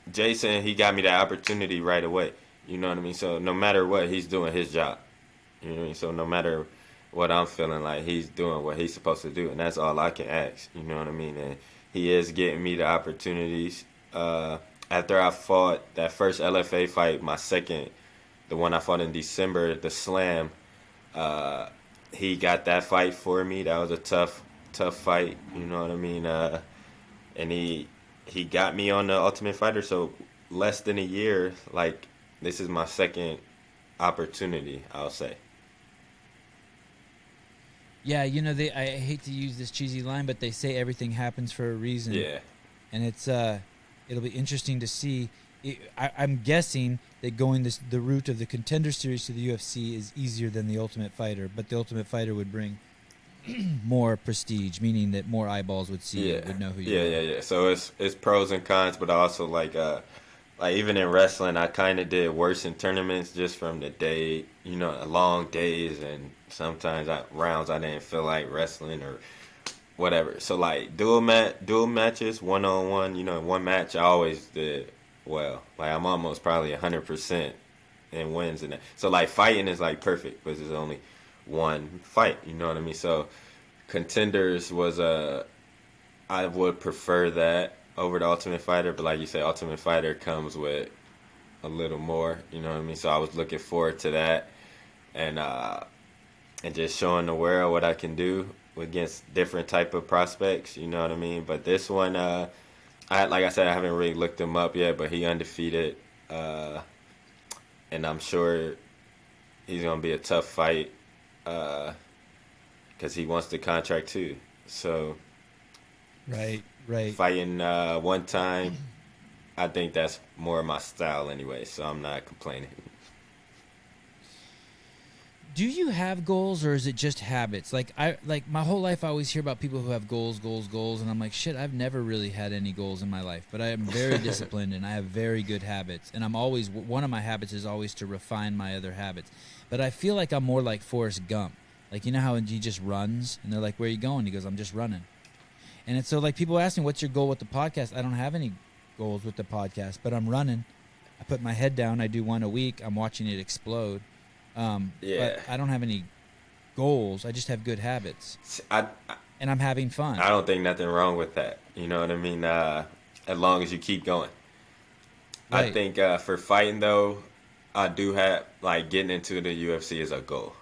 But Jason, he got me that opportunity right away. You know what I mean? So, no matter what, he's doing his job. You know what I mean? So, no matter what I'm feeling like, he's doing what he's supposed to do. And that's all I can ask. You know what I mean? And he is getting me the opportunities. After I fought that first LFA fight, my second, the one I fought in December, the Slam, he got that fight for me. That was a tough fight. You know what I mean? And he got me on the Ultimate Fighter. So less than a year, like, this is my second opportunity, I'll say. Yeah, you know, I hate to use this cheesy line, but they say everything happens for a reason. Yeah. And it'll be interesting to see. I'm guessing that going the route of the Contender Series to the UFC is easier than the Ultimate Fighter, but the Ultimate Fighter would bring more prestige, meaning that more eyeballs would see it, would know who you are. Yeah. So it's pros and cons, but also like even in wrestling, I kind of did worse in tournaments just from the day, you know, long days, and sometimes rounds I didn't feel like wrestling or whatever. So like dual matches, 1-on-1, you know, in one match I always did well. Like I'm almost probably 100% in wins in that. So like fighting is like perfect because there's only one fight, you know what I mean? So Contenders was I would prefer that over the Ultimate Fighter, but like you said, Ultimate Fighter comes with a little more, you know what I mean? So I was looking forward to that. and just showing the world what I can do against different type of prospects. You know what I mean? But this one, like I said, I haven't really looked him up yet, but he undefeated, and I'm sure he's gonna be a tough fight because he wants the contract too. So, Right. fighting one time, I think that's more my style anyway. So I'm not complaining. Do you have goals, or is it just habits? Like my whole life I always hear about people who have goals, and I'm like, shit, I've never really had any goals in my life, but I am very disciplined and I have very good habits, and I'm always, one of my habits is always to refine my other habits. But I feel like I'm more like Forrest Gump. Like, you know how he just runs and they're like, where are you going? He goes, I'm just running. And it's so, like, people ask me, what's your goal with the podcast? I don't have any goals with the podcast, but I'm running. I put my head down. I do one a week. I'm watching it explode. But I don't have any goals. I just have good habits. And I'm having fun. I don't think nothing wrong with that. You know what I mean? As long as you keep going. Right. I think for fighting, though, I do have, like, getting into the UFC is a goal.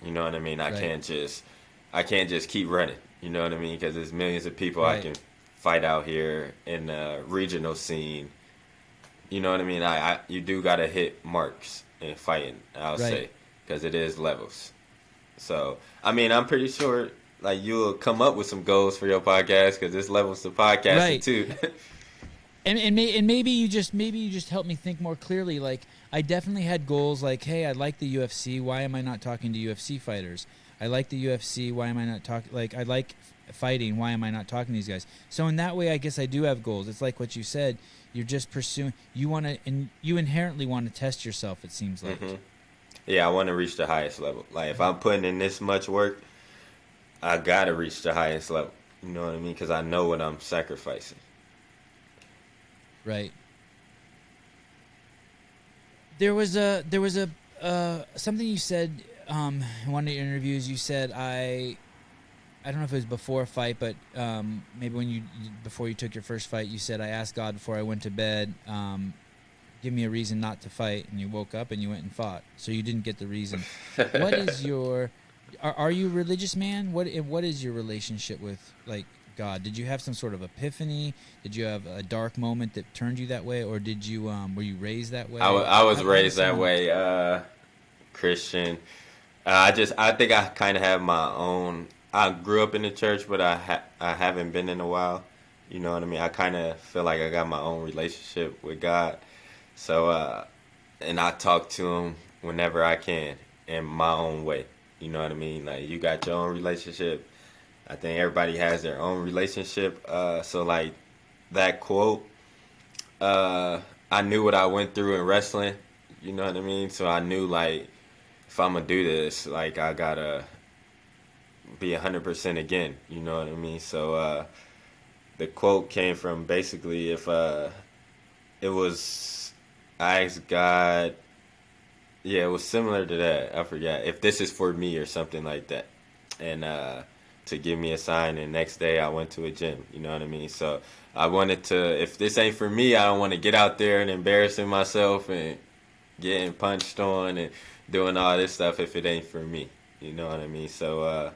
You know what I mean? I can't just keep running. You know what I mean? Because there's millions of people I can fight out here in the regional scene. You know what I mean? You do got to hit marks in fighting, I'll say, because it is levels. So, I mean, I'm pretty sure, like, you'll come up with some goals for your podcast because there's levels to podcasting too. And maybe you just help me think more clearly. Like, I definitely had goals like, hey, I like the UFC. Why am I not talking to UFC fighters? I like the UFC. Why am I not talking? Like, I like fighting. Why am I not talking to these guys? So in that way, I guess I do have goals. It's like what you said. You're just pursuing. You want to, and you inherently want to test yourself. It seems like. Mm-hmm. Yeah, I want to reach the highest level. Like, if I'm putting in this much work, I gotta reach the highest level. You know what I mean? Because I know what I'm sacrificing. Right. There was a something you said in one of your interviews. You said I don't know if it was before a fight, but maybe before you took your first fight, you said, I asked God before I went to bed, give me a reason not to fight, and you woke up and you went and fought. So you didn't get the reason. What is your are you a religious man? What is your relationship with, like, God? Did you have some sort of epiphany? Did you have a dark moment that turned you that way, or did you were you raised that way? I was raised that way, Christian. I think I kind of have my own. I grew up in the church, but I haven't been in a while. You know what I mean? I kind of feel like I got my own relationship with God. So, and I talk to him whenever I can in my own way. You know what I mean? Like, you got your own relationship. I think everybody has their own relationship. So, like, that quote, I knew what I went through in wrestling. You know what I mean? So I knew, like, if I'm going to do this, like, I got to be 100% again. You know what I mean? So the quote came from basically it was, I asked God, it was similar to that. I forgot. If this is for me or something like that. And to give me a sign, and next day I went to a gym. You know what I mean? So I wanted to, if this ain't for me, I don't want to get out there and embarrassing myself and getting punched on and doing all this stuff if it ain't for me. You know what I mean? So,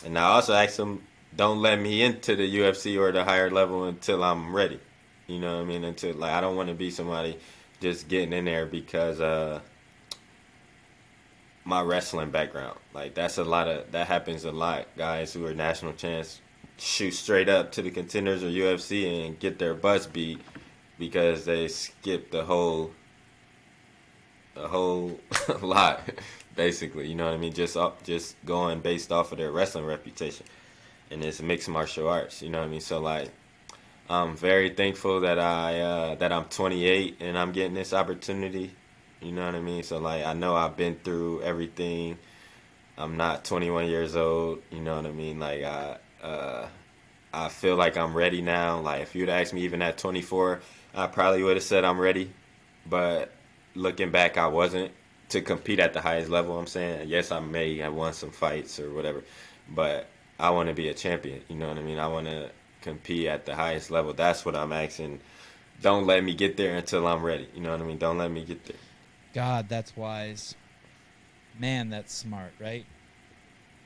and I also asked him, don't let me into the UFC or the higher level until I'm ready. You know what I mean? Until, like, I don't want to be somebody just getting in there because my wrestling background. Like, that happens a lot. Guys who are national champs shoot straight up to the contenders or UFC and get their butts beat because they skip the whole lot, basically. You know what I mean? Just going based off of their wrestling reputation, and it's mixed martial arts. You know what I mean? So, like, I'm very thankful that I'm 28 and I'm getting this opportunity. You know what I mean? So, like, I know I've been through everything. I'm not 21 years old. You know what I mean? Like, I feel like I'm ready now. Like, if you'd asked me even at 24, I probably would have said I'm ready. But looking back, I wasn't to compete at the highest level. I'm saying, yes, I may have won some fights or whatever, but I want to be a champion. You know what I mean? I want to compete at the highest level. That's what I'm asking. Don't let me get there until I'm ready. You know what I mean? Don't let me get there. God, that's wise. Man, that's smart, right?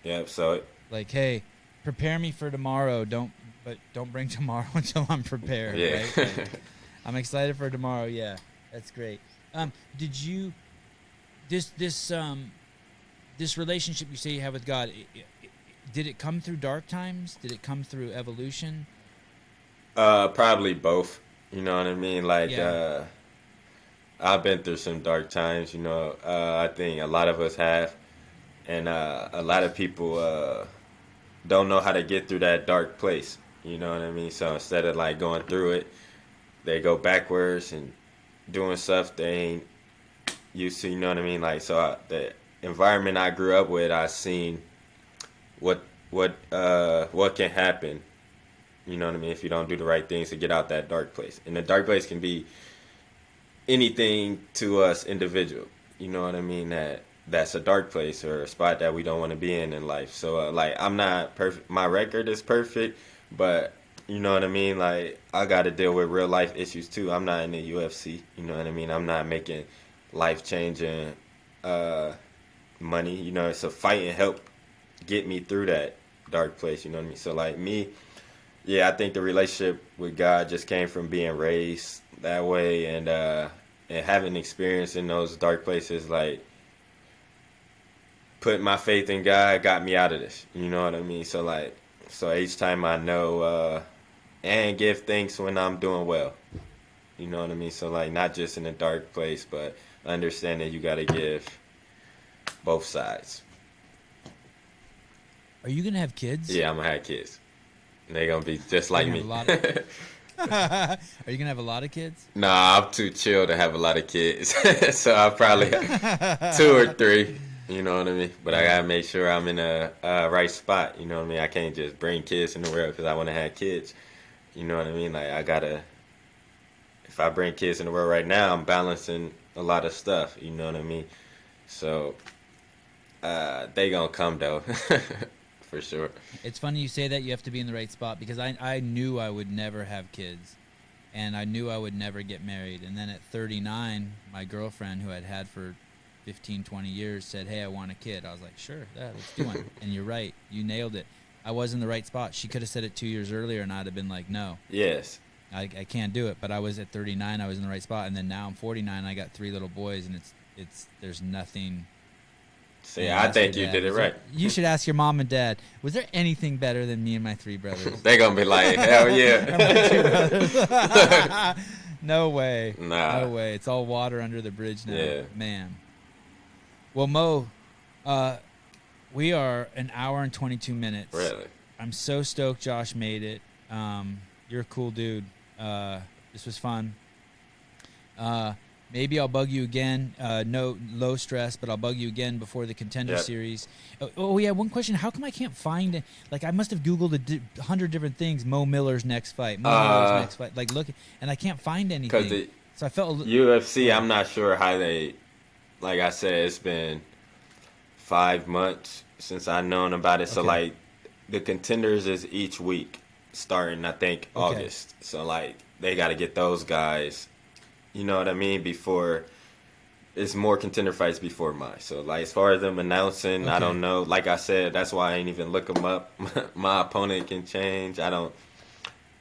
Yep. So Like, hey, prepare me for tomorrow. Don't bring tomorrow until I'm prepared, yeah. right? Like, I'm excited for tomorrow. Yeah, that's great. Did you this relationship you say you have with God? Did it come through dark times? Did it come through evolution? Probably both. You know what I mean? Like, Yeah. I've been through some dark times. I think a lot of us have, and a lot of people don't know how to get through that dark place. You know what I mean? So instead of like going through it, they go backwards and doing stuff they ain't used to. You know what I mean? Like, so the environment I grew up with, I seen what what can happen. You know what I mean? If you don't do the right things to get out that dark place, and the dark place can be anything to us individual. You know what I mean? That's a dark place or a spot that we don't want to be in life. So like, I'm not perfect. My record is perfect, but you know what I mean? Like, I got to deal with real life issues too. I'm not in the UFC. You know what I mean? I'm not making life changing money. You know, it's a fight and help get me through that dark place. You know what I mean? So like me, yeah, I think the relationship with God just came from being raised that way, and having experience in those dark places, like putting my faith in God got me out of this. You know what I mean? So like, so each time I know and give thanks when I'm doing well. You know what I mean? So like, not just in a dark place, but understanding you got to give both sides. Are you gonna have kids? Yeah, I'm gonna have kids. And they're gonna be just like me. Are you gonna have a lot of kids? Nah, I'm too chill to have a lot of kids. So I'll probably have 2 or 3. You know what I mean? But I gotta make sure I'm in a right spot. You know what I mean? I can't just bring kids in the world because I want to have kids. You know what I mean? Like, I gotta. If I bring kids in the world right now, I'm balancing a lot of stuff. You know what I mean? So they gonna come though, for sure. It's funny you say that. You have to be in the right spot, because I knew I would never have kids, and I knew I would never get married. And then at 39, my girlfriend, who I'd had for 15, 20 years, said, hey, I want a kid. I was like, sure, yeah, let's do one. And you're right. You nailed it. I was in the right spot. She could have said it 2 years earlier, and I'd have been like, no. Yes. I can't do it. But I was at 39. I was in the right spot. And then now I'm 49. I got 3 little boys, and there's nothing. See, yeah, I think you did it right. You should ask your mom and dad. Was there anything better than me and my 3 brothers? They gonna be like, hell yeah. No way. Nah. No way. It's all water under the bridge now. Yeah. Man. Well, Mo, we are an hour and 22 minutes. Really? I'm so stoked Josh made it. You're a cool dude. This was fun. Maybe I'll bug you again. No low stress, but I'll bug you again before the Contender Series. Oh, yeah, one question. How come I can't find it? Like, I must have Googled 100 different things. Mo Miller's next fight. Mo Miller's next fight. Like, look, and I can't find anything. So I felt UFC, I'm not sure how they, like I said, it's been 5 months since I've known about it. Okay. So, like, the Contenders is each week starting, I think, August. So, like, they got to get those guys. You know what I mean? Before, it's more contender fights before mine. So, like, as far as them announcing, I don't know. Like I said, that's why I ain't even look them up. My opponent can change. I don't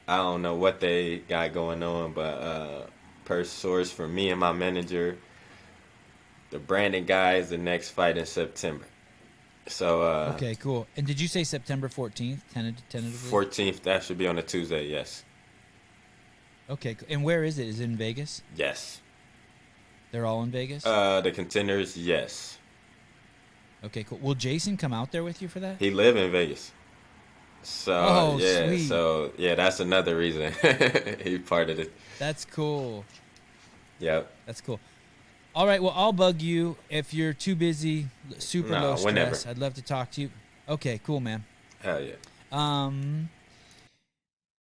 know what they got going on, but per source from me and my manager, the Brandon guy is the next fight in September. So okay, cool. And did you say September 14th, tentatively? 14th, that should be on a Tuesday, yes. Okay, and where is it? Is it in Vegas? Yes. They're all in Vegas? The Contenders, yes. Okay, cool. Will Jason come out there with you for that? He live in Vegas. So, sweet. So, that's another reason. He part of it. That's cool. Yep. That's cool. All right, well, I'll bug you if you're too busy, super low stress. Whenever. I'd love to talk to you. Okay, cool, man. Hell yeah.